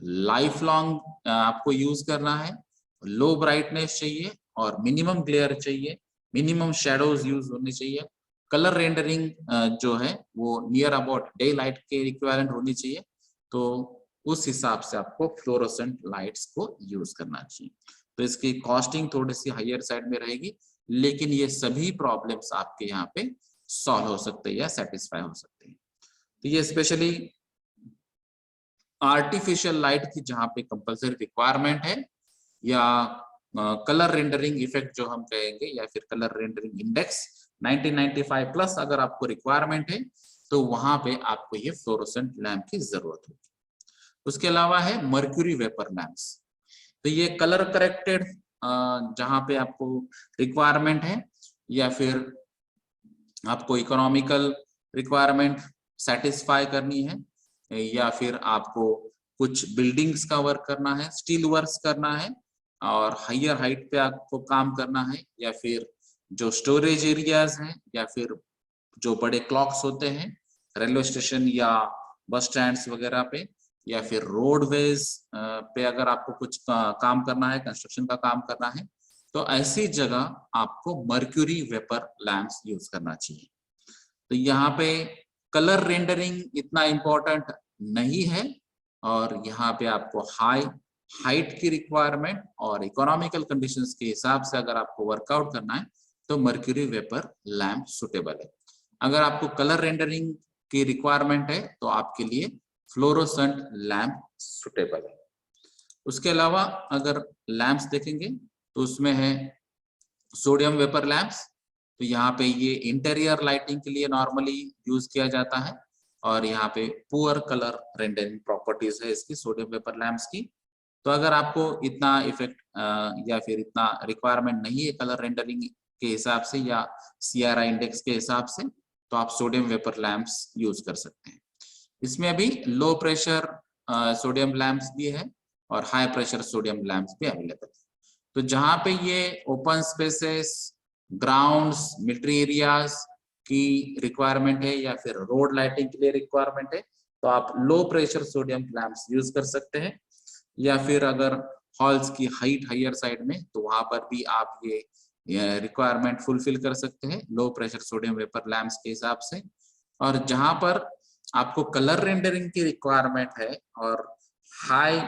लाइफ लॉन्ग आपको यूज करना है, लो ब्राइटनेस चाहिए और मिनिमम ग्लेयर चाहिए, मिनिमम शेडोज यूज होने चाहिए, कलर रेंडरिंग जो है वो नियर अबाउट डे लाइट के इक्विवेलेंट होनी चाहिए, तो उस हिसाब से आपको फ्लोरोसेंट लाइट्स को यूज करना चाहिए। तो इसकी कॉस्टिंग थोड़ी सी हायर साइड में रहेगी, लेकिन ये सभी प्रॉब्लम्स आपके यहाँ पे सॉल्व हो सकते हैं या सेटिस्फाई हो सकते हैं। तो ये स्पेशली आर्टिफिशियल लाइट की जहाँ पे कंपल्सरी रिक्वायरमेंट है, या कलर रेंडरिंग इफेक्ट जो हम कहेंगे, या फिर कलर रेंडरिंग इंडेक्स 1995 प्लस अगर आपको रिक्वायरमेंट है तो वहां पे आपको ये फ्लोरोसेंट लैंप की जरूरत होगी। उसके अलावा है मर्क्यूरी वेपर लैंप्स। तो ये कलर करेक्टेड जहां पे आपको रिक्वायरमेंट है, या फिर आपको इकोनॉमिकल रिक्वायरमेंट सेटिस्फाई करनी है, या फिर आपको कुछ बिल्डिंग्स का वर्क करना है, स्टील वर्क्स करना है और हायर हाइट पे आपको काम करना है, या फिर जो स्टोरेज एरियाज हैं, या फिर जो बड़े क्लॉक्स होते हैं रेलवे स्टेशन या बस स्टैंड्स वगैरह पे, या फिर रोडवेज पे अगर आपको कुछ काम करना है, कंस्ट्रक्शन का काम करना है, तो ऐसी जगह आपको मर्क्यूरी वेपर लैंप्स यूज करना चाहिए। तो यहाँ पे कलर रेंडरिंग इतना इम्पोर्टेंट नहीं है, और यहाँ पे आपको हाई हाइट की रिक्वायरमेंट और इकोनॉमिकल कंडीशंस के हिसाब से अगर आपको वर्कआउट करना है तो मर्क्यूरी वेपर लैंप सुटेबल है। अगर आपको कलर रेंडरिंग की रिक्वायरमेंट है तो आपके लिए फ्लोरोसेंट लैंप सुटेबल है। उसके अलावा अगर लैंप्स देखेंगे तो उसमें है सोडियम वेपर लैंप्स। तो यहाँ पे ये इंटीरियर लाइटिंग के लिए नॉर्मली यूज किया जाता है, और यहाँ पे पुअर कलर रेंडरिंग प्रॉपर्टीज है इसकी सोडियम वेपर लैंप्स की। तो अगर आपको इतना इफेक्ट या फिर इतना रिक्वायरमेंट नहीं है कलर रेंडरिंग के हिसाब से या CRI इंडेक्स के हिसाब से, तो आप सोडियम वेपर लैंप्स यूज कर सकते हैं। इसमें अभी लो प्रेशर सोडियम लैंप्स भी है, और हाई प्रेशर सोडियम लैंप्स भी अवेलेबल है। तो जहाँ पे ये open spaces, grounds, military areas की रिक्वायरमेंट है या फिर रोड लाइटिंग के लिए रिक्वायरमेंट है, तो आप low pressure sodium lamps use कर सकते हैं। या फिर अगर हॉल्स की हाइट हायर साइड में, तो वहां पर भी आप ये रिक्वायरमेंट फुलफिल कर सकते हैं low pressure sodium vapour lamps के हिसाब से। और जहां पर आपको कलर रेंडरिंग की रिक्वायरमेंट है और हाई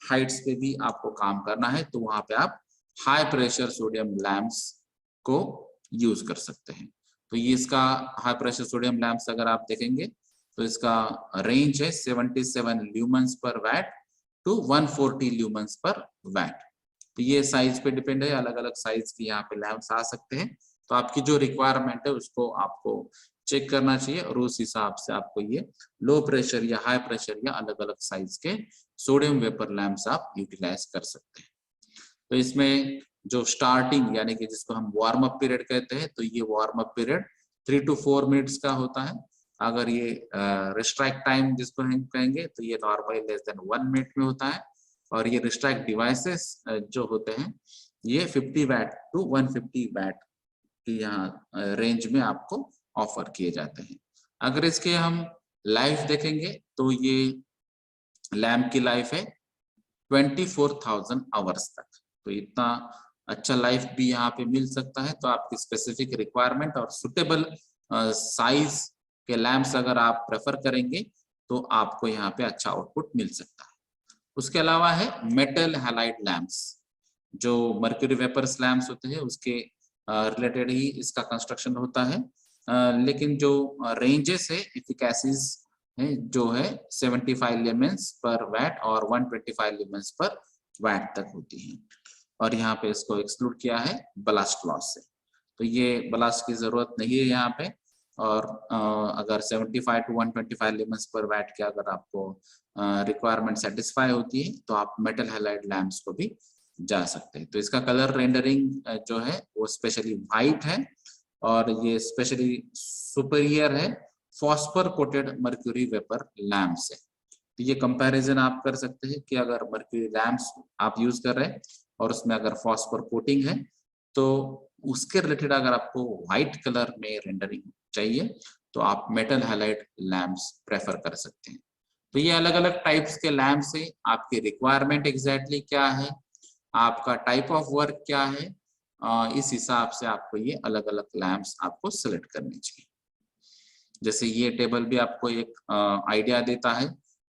हाइट्स पे भी आपको काम करना है, तो वहां पे आप हाई प्रेशर सोडियम लैंप्स को यूज कर सकते हैं। तो ये इसका हाई प्रेशर सोडियम लैंप्स अगर आप देखेंगे तो इसका रेंज है 77 ल्यूमेंस पर वैट टू 140 ल्यूमेंस पर वैट। तो ये साइज पे डिपेंड है, अलग अलग साइज की यहाँ पे लैंप्स आ सकते हैं। तो आपकी जो रिक्वायरमेंट है उसको आपको चेक करना चाहिए और उस हिसाब से आपको ये लो प्रेशर या हाई प्रेशर या अलग अलग साइज के सोडियम वेपर लैंप्स आप यूटिलाइज कर सकते हैं। तो इसमें जो स्टार्टिंग यानी कि जिसको हम वार्म अप पीरियड कहते हैं, तो ये warm up period 3 to 4 minutes का होता है। अगर ये रिस्ट्राइक्ट टाइम जिसको हम कहेंगे, तो ये नॉर्मली लेस देन 1 मिनट में होता है। और ये रिस्ट्राइक्ट डिवाइसेस जो होते हैं ये 50 वैट टू 150 वैट की यहाँ रेंज में आपको ऑफर किए जाते हैं। अगर इसके हम लाइफ देखेंगे तो ये लैम्प की लाइफ है 24,000 आवर्स तक। तो इतना अच्छा लाइफ भी यहाँ पे मिल सकता है। तो आपकी स्पेसिफिक रिक्वायरमेंट और सुटेबल साइज के लैंप्स अगर आप प्रेफर करेंगे तो आपको यहाँ पे अच्छा आउटपुट मिल सकता है। उसके अलावा है मेटल हैलाइड लैंप्स, जो मर्क्यूरी वेपर्स लैंप्स होते हैं उसके रिलेटेड ही इसका कंस्ट्रक्शन होता है। लेकिन जो रेंजेस है इफिकेसीज है जो है 75 ल्यूमेंस पर वैट और 125 ल्यूमेंस पर वैट तक होती है। और यहाँ पे इसको एक्सक्लूड किया है ब्लास्ट लॉस से, तो ये ब्लास्ट की जरूरत नहीं है यहाँ पे। और अगर 75 to 125 ल्यूमेंस पर वैट के अगर आपको रिक्वायरमेंट सेटिस्फाई होती है तो आप मेटल हैलाइड लैंप्स को भी जा सकते हैं। तो इसका कलर रेंडरिंग जो है वो स्पेशली व्हाइट है और ये स्पेशली सुपीरियर है phosphor coated mercury vapour lamp से। तो ये कंपैरिजन आप कर सकते हैं कि अगर मर्क्यूरी लैम्प्स आप यूज कर रहे हैं और उसमें अगर फॉस्फर कोटिंग है तो उसके रिलेटेड अगर आपको व्हाइट कलर में रेंडरिंग चाहिए तो आप मेटल हैलाइड लैम्प्स प्रेफर कर सकते हैं। तो ये अलग अलग टाइप्स के लैम्प्स है, आपकी रिक्वायरमेंट एग्जैक्टली क्या है, आपका टाइप ऑफ वर्क क्या है, इस हिसाब से आपको ये अलग अलग लैम्प्स आपको सिलेक्ट करने चाहिए। जैसे ये टेबल भी आपको एक आइडिया देता है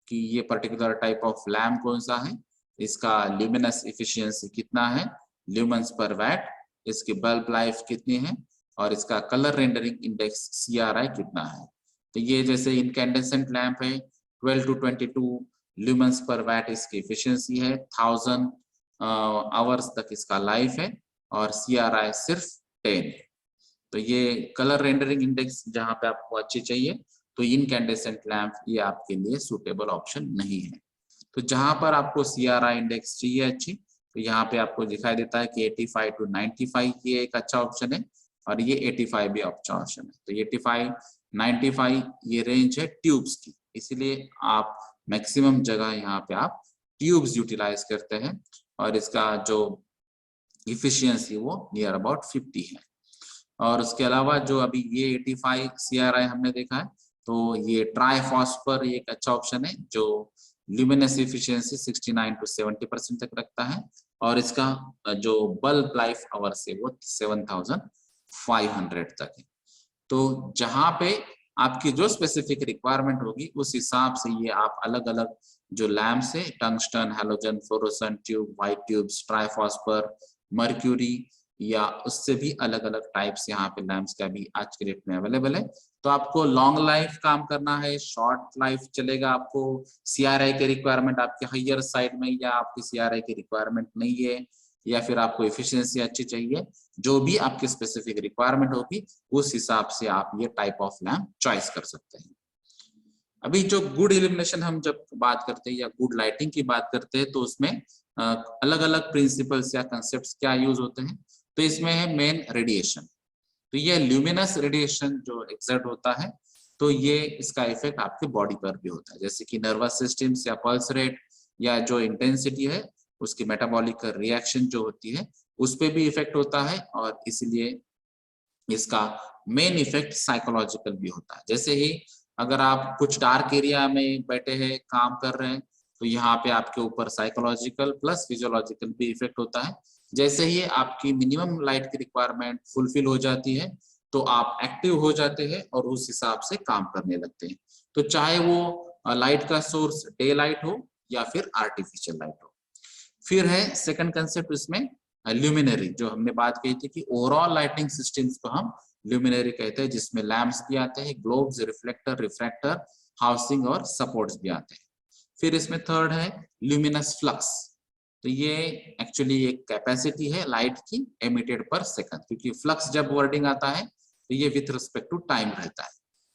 कि ये पर्टिकुलर टाइप ऑफ लैम्प कौन सा है, इसका ल्यूमिनस एफिशिएंसी कितना है ल्यूमेंस पर वैट, इसकी बल्ब लाइफ कितनी है और इसका कलर रेंडरिंग इंडेक्स CRI कितना है। तो ये जैसे इनकैंडेसेंट लैंप है 12 to 22 ल्यूमेंस पर वैट इसकी एफिशिएंसी है, 1000 आवर्स तक इसका लाइफ है और CRI सिर्फ 10। तो ये कलर रेंडरिंग इंडेक्स जहां पे आपको अच्छी चाहिए तो इनकैंडेसेंट लैंप ये आपके लिए सूटेबल ऑप्शन नहीं है। तो जहां पर आपको CRI इंडेक्स चाहिए अच्छी, तो यहाँ पे आपको दिखाई देता है कि 85 to 95 ये एक अच्छा ऑप्शन है और ये 85 भी अच्छा ऑप्शन है। तो 85 95 ये रेंज है ट्यूब्स की, इसीलिए आप मैक्सिमम जगह यहाँ पे आप ट्यूब्स यूटिलाइज करते हैं और इसका जो इफिशियंसी वो नियर अबाउट 50 है। और उसके अलावा जो अभी ये 85 CRI हमने देखा है तो ये ट्राई फॉस्फर एक अच्छा ऑप्शन है जो ल्यूमिनस एफिशिएंसी 69 to 70% तक रखता है और इसका जो बल्ब लाइफ आवर्स है वो 7500 तक है। तो जहां पे आपकी जो स्पेसिफिक रिक्वायरमेंट होगी उस हिसाब से ये आप अलग अलग जो लैम्प्स है tungsten, halogen, fluorescent tube, white tubes, triphosphor, mercury या उससे भी अलग अलग टाइप्स यहाँ पे लैम्प्स का भी आज के डेट में अवेलेबल है। तो आपको लॉन्ग लाइफ काम करना है, शॉर्ट लाइफ चलेगा, आपको CRI के रिक्वायरमेंट आपके हायर साइड में या आपकी CRI की रिक्वायरमेंट नहीं है या फिर आपको एफिशिएंसी अच्छी चाहिए, जो भी आपकी स्पेसिफिक रिक्वायरमेंट होगी उस हिसाब से आप ये टाइप ऑफ लैम्प चॉइस कर सकते हैं। अभी जो गुड इल्यूमिनेशन हम जब बात करते हैं या गुड लाइटिंग की बात करते हैं तो उसमें अलग अलग प्रिंसिपल्स या कंसेप्ट क्या यूज होते हैं। तो इसमें है मेन रेडिएशन। तो ये ल्यूमिनस रेडिएशन जो एक्सर्ट होता है तो ये इसका इफेक्ट आपके बॉडी पर भी होता है, जैसे कि नर्वस सिस्टम या पल्स रेट या जो इंटेंसिटी है उसकी मेटाबॉलिक रिएक्शन जो होती है उस पे भी इफेक्ट होता है, और इसलिए इसका मेन इफेक्ट साइकोलॉजिकल भी होता है। जैसे ही अगर आप कुछ डार्क एरिया में बैठे हैं, काम कर रहे हैं, तो यहाँ पे आपके ऊपर साइकोलॉजिकल प्लस फिजियोलॉजिकल भी इफेक्ट होता है। जैसे ही आपकी मिनिमम लाइट की रिक्वायरमेंट फुलफिल हो जाती है तो आप एक्टिव हो जाते हैं और उस हिसाब से काम करने लगते हैं। तो चाहे वो लाइट का सोर्स डे लाइट हो या फिर आर्टिफिशियल लाइट हो। फिर है सेकंड कंसेप्ट इसमें ल्यूमिनरी, जो हमने बात कही थी कि ओवरऑल लाइटिंग सिस्टम्स को हम ल्यूमिनरी कहते हैं, जिसमें लैंप्स भी आते हैं, ग्लोब्स, रिफ्लेक्टर, रिफ्रैक्टर, हाउसिंग और सपोर्ट्स भी आते हैं। फिर इसमें थर्ड है ल्यूमिनस फ्लक्स। तो ये एक्चुअली एक कैपेसिटी है लाइट की एमिटेड पर सेकंड, क्योंकि फ्लक्स जब वर्डिंग आता है तो ये विथ रिस्पेक्ट टू टाइम रहता है।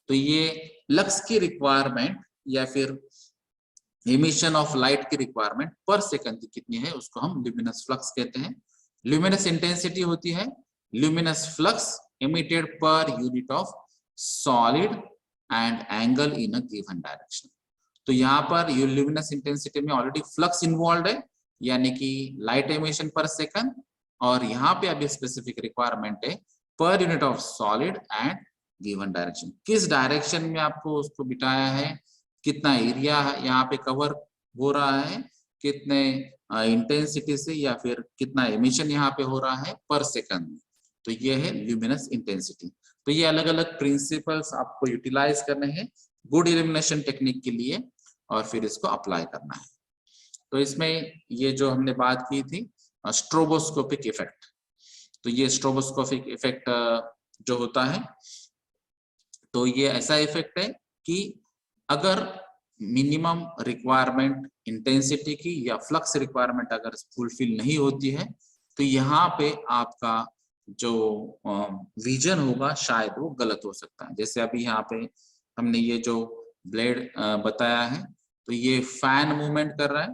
तो ये लक्स की रिक्वायरमेंट या फिर एमिशन ऑफ लाइट की रिक्वायरमेंट पर सेकंड कितनी है उसको हम ल्यूमिनस फ्लक्स कहते हैं। ल्यूमिनस इंटेंसिटी होती है luminous flux emitted per unit of solid and angle in a given direction। तो यहाँ पर ल्यूमिनस इंटेंसिटी में ऑलरेडी फ्लक्स इन्वॉल्व है, यानी कि लाइट एमिशन पर सेकंड, और यहाँ पे अभी स्पेसिफिक रिक्वायरमेंट है per unit of solid and given direction. किस डायरेक्शन में आपको उसको बिठाया है, कितना एरिया यहाँ पे कवर हो रहा है, कितने इंटेंसिटी से या फिर कितना एमिशन यहाँ पे हो रहा है पर सेकंड में, तो ये है ल्यूमिनस इंटेंसिटी। तो ये अलग अलग प्रिंसिपल्स आपको यूटिलाइज करने हैं गुड इल्यूमिनेशन टेक्निक के लिए, और फिर इसको अप्लाई करना है। तो इसमें ये जो हमने बात की थी स्ट्रोबोस्कोपिक इफेक्ट, तो ये स्ट्रोबोस्कोपिक इफेक्ट जो होता है, तो ये ऐसा इफेक्ट है कि अगर मिनिमम रिक्वायरमेंट इंटेंसिटी की या फ्लक्स रिक्वायरमेंट अगर फुलफिल नहीं होती है तो यहाँ पे आपका जो विजन होगा शायद वो गलत हो सकता है। जैसे अभी यहाँ पे हमने ये जो ब्लेड बताया है, तो ये फैन मूवमेंट कर रहा है,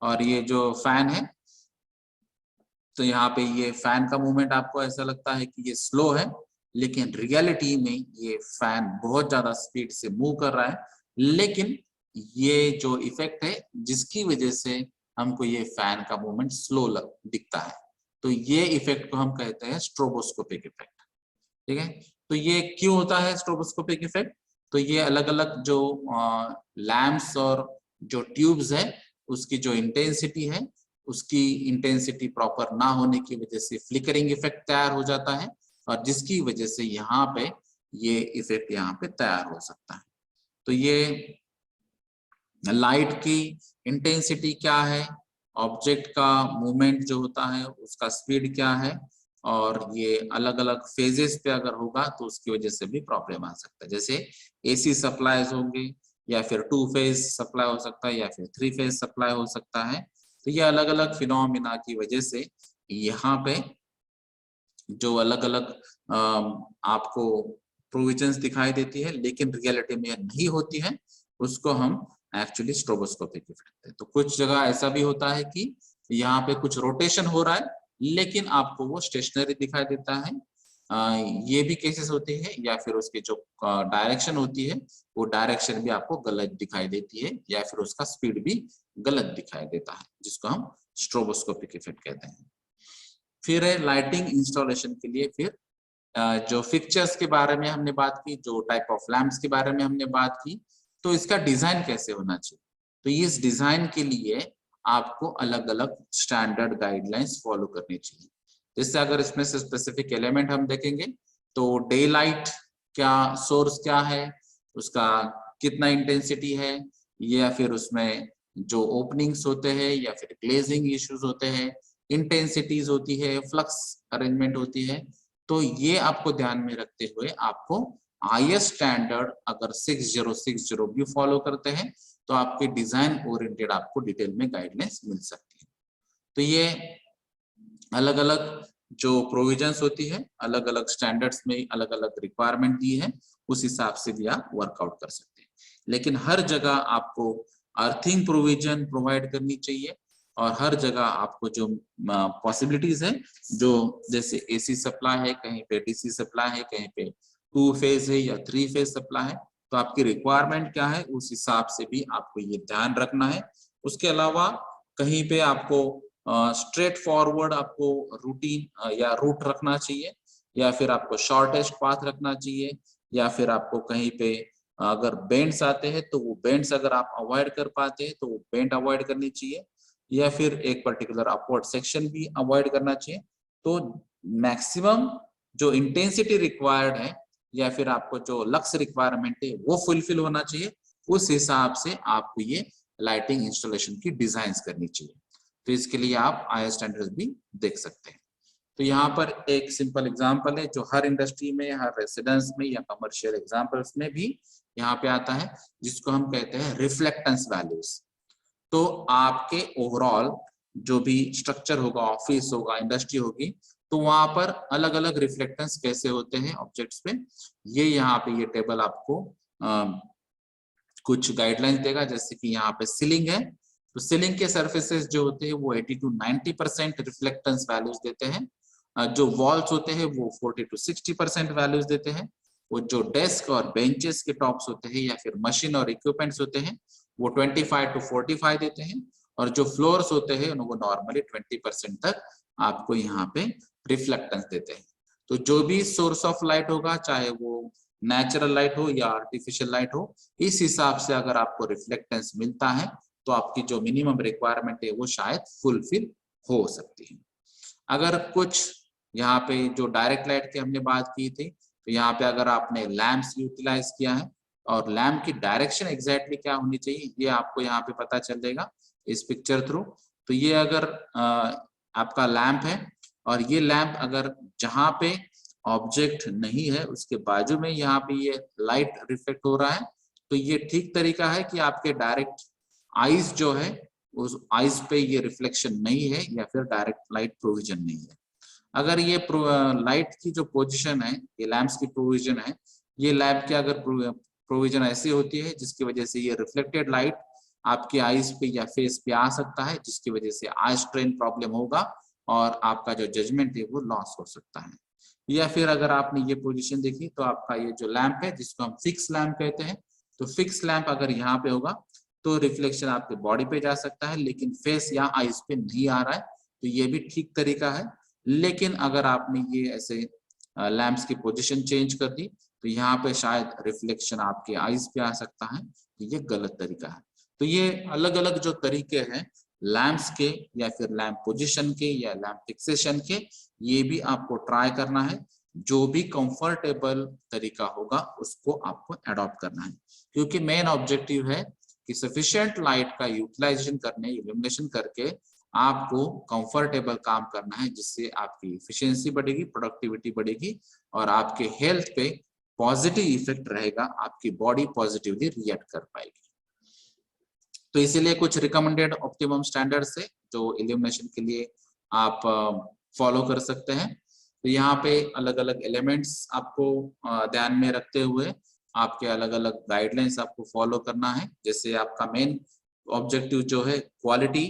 और ये जो फैन है तो यहाँ पे ये फैन का मूवमेंट आपको ऐसा लगता है कि ये स्लो है, लेकिन रियलिटी में ये फैन बहुत ज्यादा स्पीड से मूव कर रहा है। लेकिन ये जो इफेक्ट है जिसकी वजह से हमको ये फैन का मूवमेंट स्लो दिखता है, तो ये इफेक्ट को हम कहते हैं स्ट्रोबोस्कोपिक इफेक्ट। ठीक है, तो ये क्यों होता है स्ट्रोबोस्कोपिक इफेक्ट? तो ये अलग अलग जो लैंप्स और जो ट्यूब्स है उसकी जो इंटेंसिटी है, उसकी इंटेंसिटी प्रॉपर ना होने की वजह से फ्लिकरिंग इफेक्ट तैयार हो जाता है, और जिसकी वजह से यहाँ पे ये इफेक्ट यहाँ पे तैयार हो सकता है। तो ये लाइट की इंटेंसिटी क्या है, ऑब्जेक्ट का मूवमेंट जो होता है उसका स्पीड क्या है, और ये अलग अलग फेजेस पे अगर होगा तो उसकी वजह से भी प्रॉब्लम आ सकता है। जैसे एसी सप्लाईज होंगे, या फिर 2 फेज सप्लाई हो सकता है, या फिर 3 फेज सप्लाई हो सकता है। तो ये अलग अलग फिनोमिना की वजह से यहाँ पे जो अलग अलग आपको प्रोविजंस दिखाई देती है लेकिन रियलिटी में नहीं होती है, उसको हम एक्चुअली स्ट्रोबोस्कोपिक इफेक्ट है। तो कुछ जगह ऐसा भी होता है कि यहाँ पे कुछ रोटेशन हो रहा है लेकिन आपको वो स्टेशनरी दिखाई देता है, ये भी केसेस होते हैं। या फिर उसकी जो डायरेक्शन होती है वो डायरेक्शन भी आपको गलत दिखाई देती है, या फिर उसका स्पीड भी गलत दिखाई देता है, जिसको हम स्ट्रोबोस्कोपिक इफेक्ट कहते हैं। फिर है लाइटिंग इंस्टॉलेशन के लिए, फिर जो फिक्चर्स के बारे में हमने बात की, जो टाइप ऑफ लैंप्स के बारे में हमने बात की, तो इसका डिजाइन कैसे होना चाहिए। तो इस डिजाइन के लिए आपको अलग अलग स्टैंडर्ड गाइडलाइंस फॉलो करनी चाहिए। जैसे अगर इसमें से स्पेसिफिक एलिमेंट हम देखेंगे तो डे लाइट क्या सोर्स क्या है, उसका कितना इंटेंसिटी है, या फिर उसमें जो ओपनिंग्स होते हैं या फिर ग्लेजिंग इश्यूज होते हैं, इंटेंसिटीज होती है, फ्लक्स अरेंजमेंट होती है। तो ये आपको ध्यान में रखते हुए आपको IS स्टैंडर्ड अगर 6060 भी फॉलो करते हैं तो आपके डिजाइन ओरिएंटेड आपको डिटेल में गाइडलाइंस मिल सकती है। तो ये अलग अलग जो प्रोविजंस होती है, अलग अलग स्टैंडर्ड्स में अलग अलग रिक्वायरमेंट दी है, उस हिसाब से भी आप वर्कआउट कर सकते हैं। लेकिन हर जगह आपको अर्थिंग प्रोविजन प्रोवाइड करनी चाहिए, और हर जगह आपको जो पॉसिबिलिटीज है, जो जैसे AC सप्लाई है, कहीं पे DC सप्लाई है, कहीं पे 2 फेज है या 3 फेज सप्लाई है, तो आपकी रिक्वायरमेंट क्या है उस हिसाब से भी आपको ये ध्यान रखना है उसके अलावा कहीं पे आपको स्ट्रेट फॉरवर्ड आपको रूटीन या रूट रखना चाहिए, या फिर आपको शॉर्टेस्ट पाथ रखना चाहिए, या फिर आपको कहीं पे अगर बेंड्स आते हैं तो वो बेंड्स अगर आप अवॉइड कर पाते हैं तो वो बेंड अवॉइड करनी चाहिए, या फिर एक पर्टिकुलर अपवर्ड सेक्शन भी अवॉइड करना चाहिए। तो मैक्सिमम जो इंटेंसिटी रिक्वायर्ड है या फिर आपको जो लक्स रिक्वायरमेंट है वो फुलफिल होना चाहिए, उस हिसाब से आपको ये लाइटिंग इंस्टॉलेशन की डिजाइन करनी चाहिए। तो इसके लिए आप IS स्टैंडर्ड्स भी देख सकते हैं। तो यहाँ पर एक सिंपल एग्जांपल है जो हर इंडस्ट्री में, हर रेसिडेंस में या कमर्शियल एग्जांपल्स में भी यहाँ पे आता है, जिसको हम कहते हैं रिफ्लेक्टेंस वैल्यूज। तो आपके ओवरऑल जो भी स्ट्रक्चर होगा, ऑफिस होगा, इंडस्ट्री होगी, तो वहां पर अलग अलग रिफ्लेक्टेंस कैसे होते हैं ऑब्जेक्ट्स पे, ये यहाँ पे ये टेबल आपको कुछ गाइडलाइंस देगा। जैसे कि यहाँ पे सीलिंग है, तो सीलिंग के सर्फेसेस जो होते हैं वो 80 to 90% रिफ्लेक्टेंस वैल्यूज देते हैं। जो वॉल्स होते हैं वो 40 to 60% वैल्यूज देते हैं। वो जो डेस्क और बेंचेस के टॉप्स होते हैं या फिर मशीन और इक्विपमेंट्स होते हैं वो 25 to 45 देते हैं। और जो फ्लोर्स होते हैं वो नॉर्मली 20% तक आपको यहाँ पे रिफ्लेक्टेंस देते हैं। तो जो भी सोर्स ऑफ लाइट होगा, चाहे वो नेचुरल लाइट हो या आर्टिफिशियल लाइट हो, इस हिसाब से अगर आपको रिफ्लेक्टेंस मिलता है तो आपकी जो मिनिमम रिक्वायरमेंट है वो शायद फुलफिल हो सकती है। अगर कुछ यहाँ पे जो डायरेक्ट लाइट की हमने बात की थी, तो यहाँ पे अगर आपने लैंप्स यूटिलाइज किया है और लैंप की डायरेक्शन एग्जैक्टली क्या होनी चाहिए ये आपको यहाँ पे पता चलेगा इस पिक्चर थ्रू। तो ये अगर आपका लैंप है और ये लैंप अगर जहाँ पे ऑब्जेक्ट नहीं है उसके बाजू में यहाँ पे ये लाइट रिफ्लेक्ट हो रहा है, तो ये ठीक तरीका है कि आपके डायरेक्ट आईज जो है उस आईज पे ये रिफ्लेक्शन नहीं है या फिर डायरेक्ट लाइट प्रोविजन नहीं है। अगर ये लाइट की जो पोजीशन है, ये लैंप्स की प्रोविजन है, ये लैंप की अगर प्रोविजन ऐसी होती है जिसकी वजह से ये रिफ्लेक्टेड लाइट आपके आईज पे या फेस पे आ सकता है, जिसकी वजह से आई स्ट्रेन प्रॉब्लम होगा और आपका जो जजमेंट है वो लॉस हो सकता है। या फिर अगर आपने ये पोजीशन देखी तो आपका ये जो लैंप है जिसको हम फिक्स लैंप कहते हैं, तो फिक्स लैंप अगर यहाँ पे होगा तो रिफ्लेक्शन आपके बॉडी पे जा सकता है लेकिन फेस या आईज पे नहीं आ रहा है, तो ये भी ठीक तरीका है। लेकिन अगर आपने ये ऐसे लैंप्स की पोजीशन चेंज कर दी तो यहाँ पे शायद रिफ्लेक्शन आपके आईज पे आ सकता है, तो ये गलत तरीका है। तो ये अलग अलग जो तरीके हैं लैंप्स के या फिर लैंप पोजीशन के या लैंप फिक्सेशन के, ये भी आपको ट्राई करना है। जो भी कंफर्टेबल तरीका होगा उसको आपको अडॉप्ट करना है, क्योंकि मेन ऑब्जेक्टिव है कि सफिशिएंट लाइट का यूटिलाइजेशन करने, इल्यूमिनेशन करके आपको कंफर्टेबल काम करना है, जिससे आपकी एफिशिएंसी बढ़ेगी, प्रोडक्टिविटी बढ़ेगी और आपके हेल्थ पे पॉजिटिव इफेक्ट रहेगा, आपकी बॉडी पॉजिटिवली रिएक्ट कर पाएगी। तो इसीलिए कुछ रिकमेंडेड ऑप्टिमम स्टैंडर्ड्स है जो इल्यूमिनेशन के लिए आप फॉलो कर सकते हैं। तो यहाँ पे अलग अलग एलिमेंट्स आपको ध्यान में रखते हुए आपके अलग अलग गाइडलाइंस आपको फॉलो करना है। जैसे आपका मेन ऑब्जेक्टिव जो है क्वालिटी,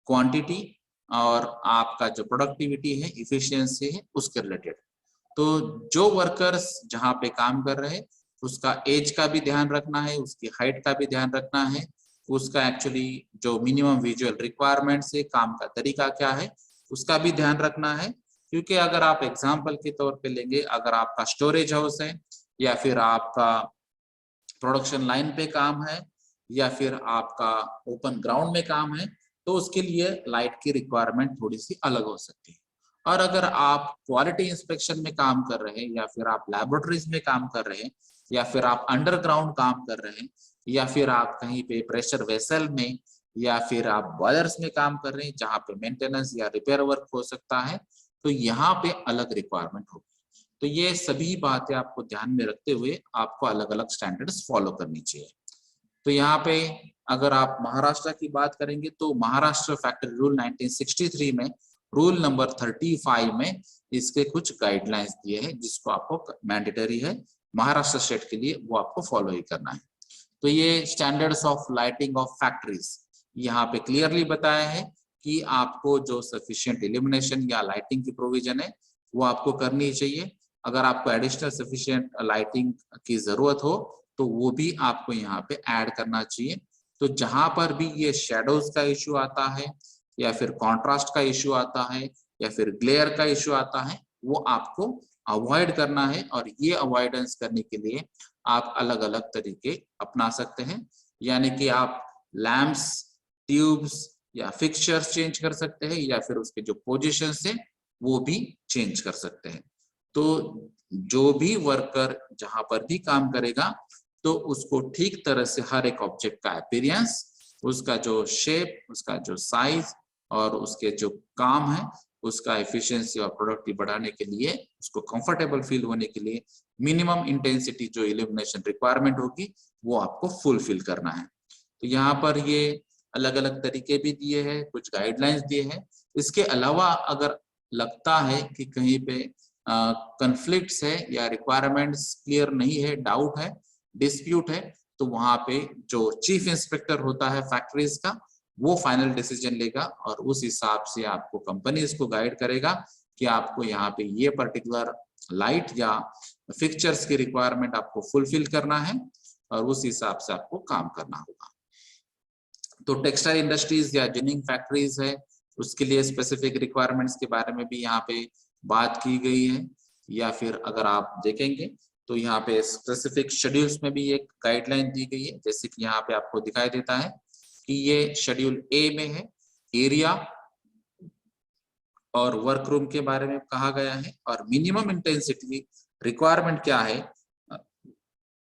क्वांटिटी और आपका जो प्रोडक्टिविटी है, इफिशियंसी है, उसके रिलेटेड। तो जो वर्कर्स जहाँ पे काम कर रहे हैं उसका एज का भी ध्यान रखना है, उसकी हाइट का भी ध्यान रखना है, उसका एक्चुअली जो मिनिमम विजुअल रिक्वायरमेंट्स है, काम का तरीका क्या है, उसका भी ध्यान रखना है। क्योंकि अगर आप एग्जाम्पल के तौर पे लेंगे, अगर आपका स्टोरेज हाउस है या फिर आपका प्रोडक्शन लाइन पे काम है या फिर आपका ओपन ग्राउंड में काम है, तो उसके लिए लाइट की रिक्वायरमेंट थोड़ी सी अलग हो सकती है। और अगर आप क्वालिटी इंस्पेक्शन में काम कर रहे हैं या फिर आप लैबोरेटरीज में काम कर रहे हैं या फिर आप अंडरग्राउंड काम कर रहे हैं या फिर आप कहीं पे प्रेशर वेसल में या फिर आप बॉयलर्स में काम कर रहे हैं जहाँ पे मेंटेनेंस या रिपेयर वर्क हो सकता है, तो यहाँ पे अलग रिक्वायरमेंट होगी। तो ये सभी बातें आपको ध्यान में रखते हुए आपको अलग अलग स्टैंडर्ड्स फॉलो करनी चाहिए। तो यहाँ पे अगर आप महाराष्ट्र की बात करेंगे तो महाराष्ट्र फैक्ट्री रूल 1963 में रूल नंबर 35 में इसके कुछ गाइडलाइंस दिए हैं जिसको आपको मैंडेटरी है महाराष्ट्र स्टेट के लिए, वो आपको फॉलो ही करना है। तो ये standards of lighting of factories यहाँ पे क्लियरली बताया है कि आपको जो सफिशिएंट इल्यूमिनेशन या लाइटिंग की प्रोविजन है वो आपको करनी चाहिए। अगर आपको एडिशनल सफिशिएंट लाइटिंग की जरूरत हो तो वो भी आपको यहाँ पे ऐड करना चाहिए। तो जहां पर भी ये शेडोज का इश्यू आता है या फिर कॉन्ट्रास्ट का इश्यू आता है या फिर ग्लेयर का इश्यू आता है, वो आपको अवॉइड करना है। और ये अवॉइडेंस करने के लिए आप अलग अलग तरीके अपना सकते हैं, यानी कि आप लैंप्स, ट्यूब्स या फिक्सचर्स चेंज कर सकते हैं या फिर उसके जो पोजीशंस है वो भी चेंज कर सकते हैं। तो जो भी वर्कर जहां पर भी काम करेगा तो उसको ठीक तरह से हर एक ऑब्जेक्ट का अपीयरेंस, उसका जो शेप, उसका जो साइज और उसके जो काम है उसका एफिशिएंसी और प्रोडक्टिविटी बढ़ाने के लिए, उसको कंफर्टेबल फील होने के लिए मिनिमम इंटेंसिटी जो इल्यूमिनेशन रिक्वायरमेंट होगी वो आपको फुलफिल करना है। तो यहाँ पर ये अलग अलग तरीके भी दिए हैं, कुछ गाइडलाइंस दिए हैं। इसके अलावा अगर लगता है कि कहीं पे कन्फ्लिक्ट्स है या रिक्वायरमेंट्स क्लियर नहीं है, डाउट है, डिस्प्यूट है, तो वहां पे जो चीफ इंस्पेक्टर होता है फैक्ट्रीज का वो फाइनल डिसीजन लेगा और उस हिसाब से आपको कंपनी इसको गाइड करेगा कि आपको यहाँ पे ये पर्टिकुलर लाइट या फिक्चर्स की रिक्वायरमेंट आपको फुलफिल करना है और उस हिसाब से आपको काम करना होगा। तो टेक्सटाइल इंडस्ट्रीज या जिनिंग फैक्ट्रीज है, उसके लिए स्पेसिफिक रिक्वायरमेंट्स के बारे में भी यहाँ पे बात की गई है। या फिर अगर आप देखेंगे तो यहाँ पे स्पेसिफिक शेड्यूल्स में भी एक गाइडलाइन दी गई है, जैसे कि यहाँ पे आपको दिखाई देता है कि ये शेड्यूल ए में है, एरिया और वर्क रूम के बारे में कहा गया है और मिनिमम इंटेंसिटी रिक्वायरमेंट क्या है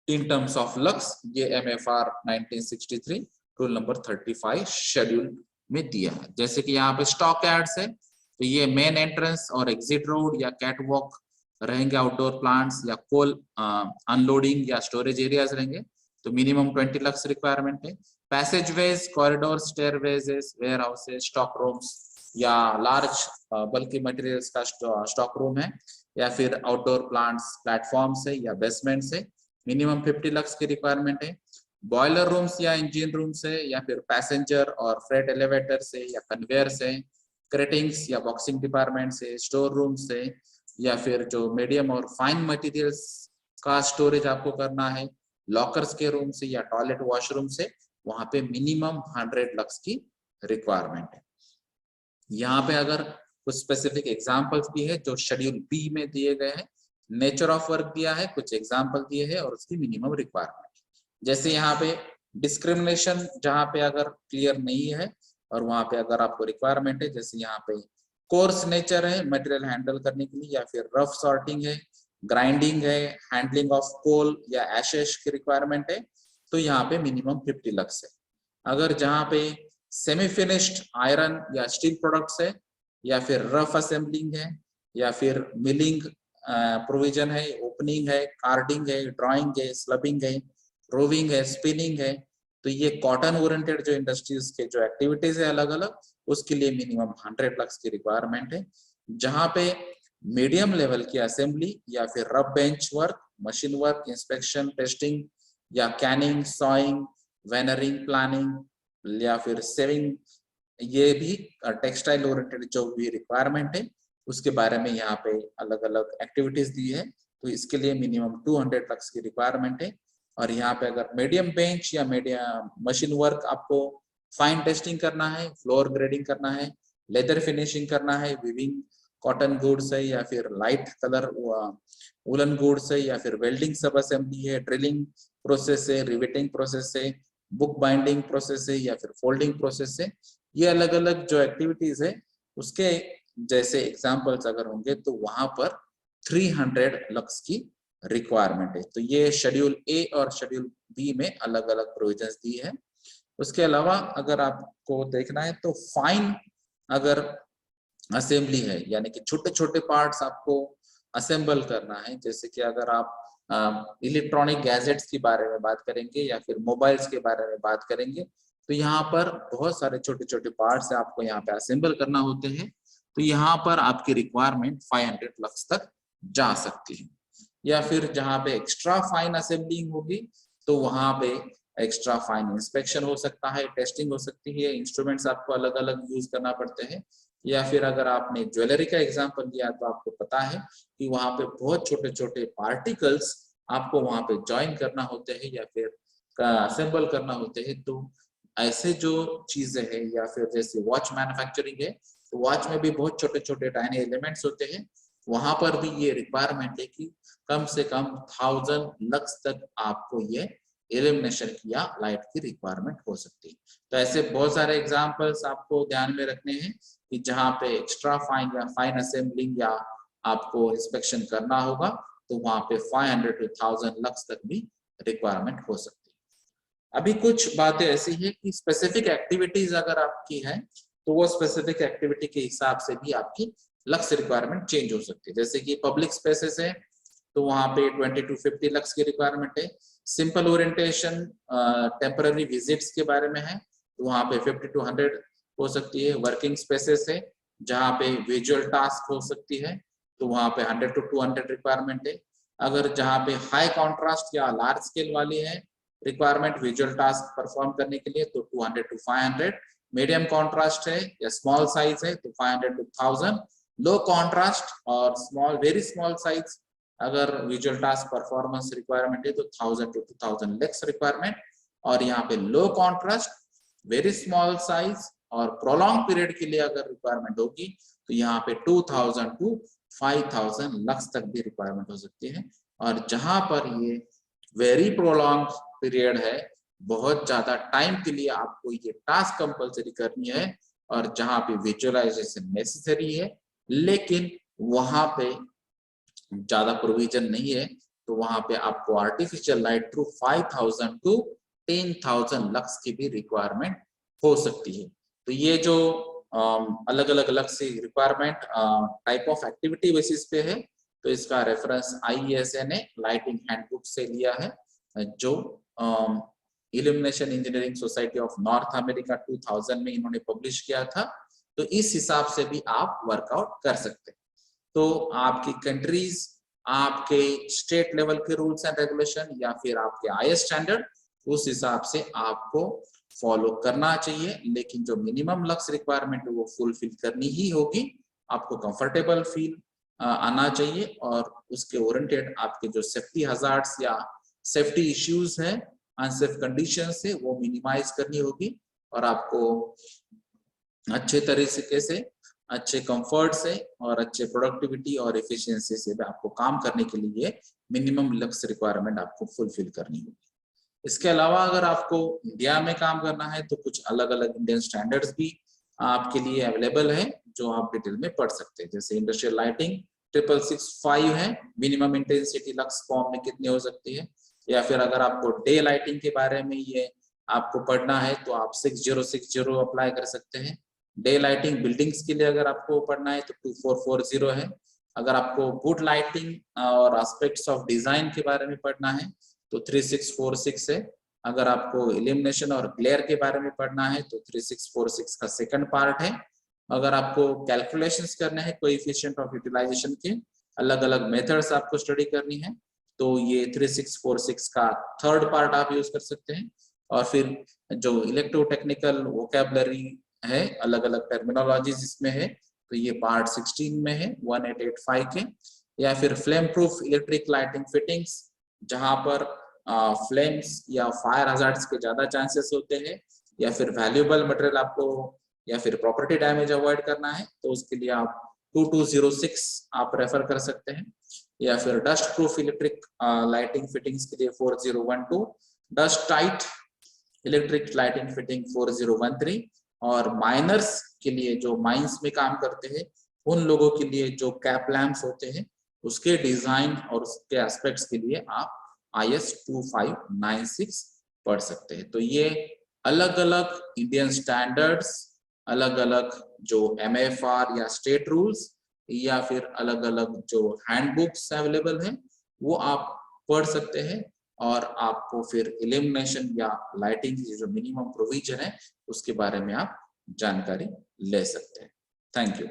इन टर्म्स ऑफ लक्स, ये MFR 1963 रूल नंबर 35 शेड्यूल में दिया है। जैसे कि यहाँ पे स्टॉक यार्ड्स है, तो ये मेन एंट्रेंस और एग्जिट रोड या कैटवॉक रहेंगे, आउटडोर प्लांट्स या कोल अनलोडिंग या स्टोरेज एरियाज रहेंगे, तो मिनिमम 20 लक्स रिक्वायरमेंट है। Passageways, corridor, stairways, warehouses, stock rooms या लार्ज बल्कि मटेरियल्स का स्टॉक रूम है या फिर आउटडोर प्लांट्स, प्लेटफॉर्म्स है या बेसमेंट्स है, मिनिमम 50 लक्स की रिक्वायरमेंट है। बॉयलर रूम्स या इंजन रूम्स है या फिर पैसेंजर और फ्रेट एलिवेटर से या कन्वेयर से, क्रेटिंग्स या बॉक्सिंग डिपार्टमेंट से, स्टोर रूम से या फिर जो मीडियम और फाइन मटेरियल्स का स्टोरेज आपको करना है, लॉकर्स के रूम से या टॉयलेट वॉशरूम से, वहां पे मिनिमम 100 लक्स की रिक्वायरमेंट है। यहाँ पे अगर कुछ स्पेसिफिक एग्जांपल्स भी है जो शेड्यूल बी में दिए गए हैं, नेचर ऑफ वर्क दिया है, कुछ एग्जांपल दिए हैं और उसकी मिनिमम रिक्वायरमेंट। जैसे यहाँ पे डिस्क्रिमिनेशन जहाँ पे अगर क्लियर नहीं है और वहां पे अगर आपको रिक्वायरमेंट है, जैसे यहाँ पे कोर्स नेचर है मटेरियल हैंडल करने के लिए या फिर रफ सॉर्टिंग है, ग्राइंडिंग है, हैंडलिंग ऑफ कोल या एशेस की रिक्वायरमेंट है, तो यहाँ पे मिनिमम 50 लक्स है। अगर जहाँ पे सेमी फिनिश्ड आयरन या स्टील प्रोडक्ट्स है या फिर रफ असेंबलिंग है या फिर मिलिंग प्रोविजन है, ओपनिंग है, कार्डिंग है, ड्राइंग है, स्लबिंग है, रोविंग है, स्पिनिंग है, तो ये कॉटन ओरिएंटेड जो इंडस्ट्रीज के जो एक्टिविटीज है अलग अलग, उसके लिए मिनिमम 100 लक्स की रिक्वायरमेंट है। जहां पे मीडियम लेवल की असेंबली या फिर rough bench work, machine work, inspection, testing या कैनिंग, सॉइंग, वेनरिंग, प्लानिंग या फिर सेविंग, ये भी टेक्सटाइल ओरिएंटेड जो भी रिक्वायरमेंट है उसके बारे में यहाँ पे अलग अलग एक्टिविटीज दी है, तो इसके लिए मिनिमम 200 लक्स की रिक्वायरमेंट है। और यहाँ पे अगर मीडियम बेंच या मीडियम मशीन वर्क आपको फाइन टेस्टिंग करना है, फ्लोर ग्रेडिंग करना है, लेदर फिनिशिंग करना है, विविंग कॉटन गुड्स है या फिर लाइट कलर वुलन गुड्स है या फिर वेल्डिंग सब असेंबली है, ड्रिलिंग प्रोसेस है, रिवेटिंग प्रोसेस है, बुक बाइंडिंग प्रोसेस है या फिर फोल्डिंग प्रोसेस है, ये अलग अलग जो एक्टिविटीज है उसके जैसे एग्जाम्पल्स अगर होंगे तो वहां पर 300 लक्स की रिक्वायरमेंट है। तो ये शेड्यूल ए और शेड्यूल बी में अलग अलग प्रोविजंस दी है। उसके अलावा अगर आपको देखना है तो फाइन अगर असेंबली है, यानी कि छोटे छोटे पार्ट्स आपको असेंबल करना है, जैसे कि अगर आप इलेक्ट्रॉनिक गैजेट्स के बारे में बात करेंगे या फिर मोबाइल्स के बारे में बात करेंगे, तो यहाँ पर बहुत सारे छोटे छोटे पार्ट्स आपको यहाँ पे असेंबल करना होते हैं, तो यहाँ पर आपकी रिक्वायरमेंट 500 लक्स तक जा सकती है। या फिर जहाँ पे एक्स्ट्रा फाइन असेंबलिंग होगी तो वहां पे एक्स्ट्रा फाइन इंस्पेक्शन हो सकता है, टेस्टिंग हो सकती है, इंस्ट्रूमेंट्स आपको अलग अलग यूज करना पड़ते हैं। या फिर अगर आपने ज्वेलरी का एग्जांपल दिया तो आपको पता है कि वहां पे बहुत छोटे छोटे पार्टिकल्स आपको वहां पे ज्वाइन करना होते हैं या फिर असेंबल करना होते हैं, तो ऐसे जो चीजें हैं, या फिर जैसे वॉच मैन्युफैक्चरिंग है, तो वॉच में भी बहुत छोटे छोटे टाइनी एलिमेंट्स होते हैं, वहां पर भी ये रिक्वायरमेंट है कि कम से कम 1000 लक्स तक आपको ये इल्यूमिनेशन की या लाइट की रिक्वायरमेंट हो सकती है। तो ऐसे बहुत सारे एग्जांपल्स आपको ध्यान में रखने हैं कि जहाँ पे एक्स्ट्रा फाइन या फाइन असेंबलिंग या आपको इंस्पेक्शन करना होगा, तो वहां पे 500 to 1000 लक्स तक भी रिक्वायरमेंट हो सकती है। अभी कुछ बातें ऐसी है कि स्पेसिफिक एक्टिविटीज अगर आपकी है, तो वो स्पेसिफिक एक्टिविटी के हिसाब से भी आपकी लक्स रिक्वायरमेंट चेंज हो सकती है। जैसे कि पब्लिक स्पेसेस है, तो वहां पे 20 to 50 लक्स की रिक्वायरमेंट है। सिंपल ओरिएंटेशन टेम्पररी विजिट्स के बारे में है, तो वहां पे 50 to 100 हो सकती है। वर्किंग स्पेसेस है जहाँ पे विजुअल टास्क हो सकती है, तो वहां पे 100 to 200 रिक्वायरमेंट है। अगर जहाँ पे हाई कॉन्ट्रास्ट या लार्ज स्केल वाली है रिक्वायरमेंट विजुअल टास्क परफॉर्म करने के लिए, तो 200 to 500। मीडियम कॉन्ट्रास्ट है या स्मॉल साइज है, तो 500 to 1000। लो कॉन्ट्रास्ट और स्मॉल वेरी स्मॉल साइज अगर विजुअल टास्क परफॉर्मेंस रिक्वायरमेंट है, तो 1000 to 2000 लक्स रिक्वायरमेंट। और यहाँ पे low contrast very small size और प्रोलॉन्ग पीरियड के लिए अगर रिक्वायरमेंट होगी, तो यहाँ पे 2000 to 5000 लक्स तक भी रिक्वायरमेंट हो सकती है। और जहां पर ये वेरी प्रोलॉन्ग पीरियड है, बहुत ज्यादा टाइम के लिए आपको ये टास्क कंपलसरी करनी है, और जहां पे विजुअलाइजेशन नेसेसरी है, लेकिन वहां पे ज्यादा प्रोविजन नहीं है, तो वहां पे आपको artificial light through 5000 to 10,000 lux की भी रिक्वायरमेंट हो सकती है। तो ये जो अलग अलग लक्स की requirement type of activity basis पे है, तो इसका रेफरेंस IESA ने लाइटिंग हैंडबुक से लिया है, जो illumination engineering society of north America 2000 में इन्होंने पब्लिश किया था। तो इस हिसाब से भी आप वर्कआउट कर सकते हैं। तो आपकी कंट्रीज, आपके स्टेट लेवल के रूल्स एंड रेगुलेशन या फिर आपके IS स्टैंडर्ड, उस हिसाब से आपको फॉलो करना चाहिए, लेकिन जो मिनिमम लक्स रिक्वायरमेंट है वो फुलफिल करनी ही होगी। आपको कंफर्टेबल फील आना चाहिए, और उसके ओरिएंटेड आपके जो सेफ्टी हजार्ड्स या सेफ्टी इश्यूज है, अनसेफ कंडीशंस है, वो मिनिमाइज करनी होगी। और आपको अच्छे तरीके से, अच्छे कंफर्ट से और अच्छे प्रोडक्टिविटी और एफिशिएंसी से भी आपको काम करने के लिए मिनिमम लक्स रिक्वायरमेंट आपको फुलफिल करनी होगी। इसके अलावा अगर आपको इंडिया में काम करना है, तो कुछ अलग अलग इंडियन स्टैंडर्ड्स भी आपके लिए अवेलेबल है, जो आप डिटेल में पढ़ सकते हैं। जैसे इंडस्ट्रियल लाइटिंग 6665 है, मिनिमम इंटेंसिटी लक्स फॉर्म में कितनी हो सकती है। या फिर अगर आपको डे लाइटिंग के बारे में ये आपको पढ़ना है, तो आप 6060 अप्लाई कर सकते हैं। डे लाइटिंग बिल्डिंग्स के लिए अगर आपको पढ़ना है, तो 2440 है। अगर आपको गुड लाइटिंग और एस्पेक्ट्स ऑफ डिजाइन के बारे में पढ़ना है, तो 3646 है। अगर आपको इल्यूमिनेशन और ग्लेयर के बारे में पढ़ना है, तो 3646 का सेकंड पार्ट है। अगर आपको कैलकुलेशंस करने हैं कोएफिशिएंट ऑफ यूटिलाइजेशन के, अलग अलग मेथड्स आपको स्टडी करनी है, तो ये 3646 का थर्ड पार्ट आप यूज कर सकते हैं। और फिर जो इलेक्ट्रोटेक्निकल वोकैबुलरी है, अलग अलग टर्मिनोलॉजीज इसमें है, तो ये पार्ट 16 में है 1885 के। या फिर flame proof electric lighting fittings, जहां पर फ्लेम्स या फायर हजार्ड्स के ज्यादा चांसेस होते हैं, या फिर वैल्यूएबल मटेरियल आपको या फिर प्रॉपर्टी डैमेज अवॉइड करना है, तो उसके लिए आप 2206 आप रेफर कर सकते हैं। या फिर dust proof electric lighting fittings के लिए 4012, dust tight electric lighting fitting 4013, और माइनर्स के लिए जो माइंस में काम करते हैं, उन लोगों के लिए जो कैप लैंप्स होते हैं, उसके डिजाइन और उसके एस्पेक्ट्स के लिए आप IS 2596 पढ़ सकते हैं। तो ये अलग अलग इंडियन स्टैंडर्ड्स, अलग अलग जो MFR या स्टेट रूल्स, या फिर अलग अलग जो हैंडबुक्स अवेलेबल हैं, वो आप पढ़ सकते हैं, और आपको फिर इल्यूमिनेशन या लाइटिंग की जो मिनिमम प्रोविजन है, उसके बारे में आप जानकारी ले सकते हैं। Thank you.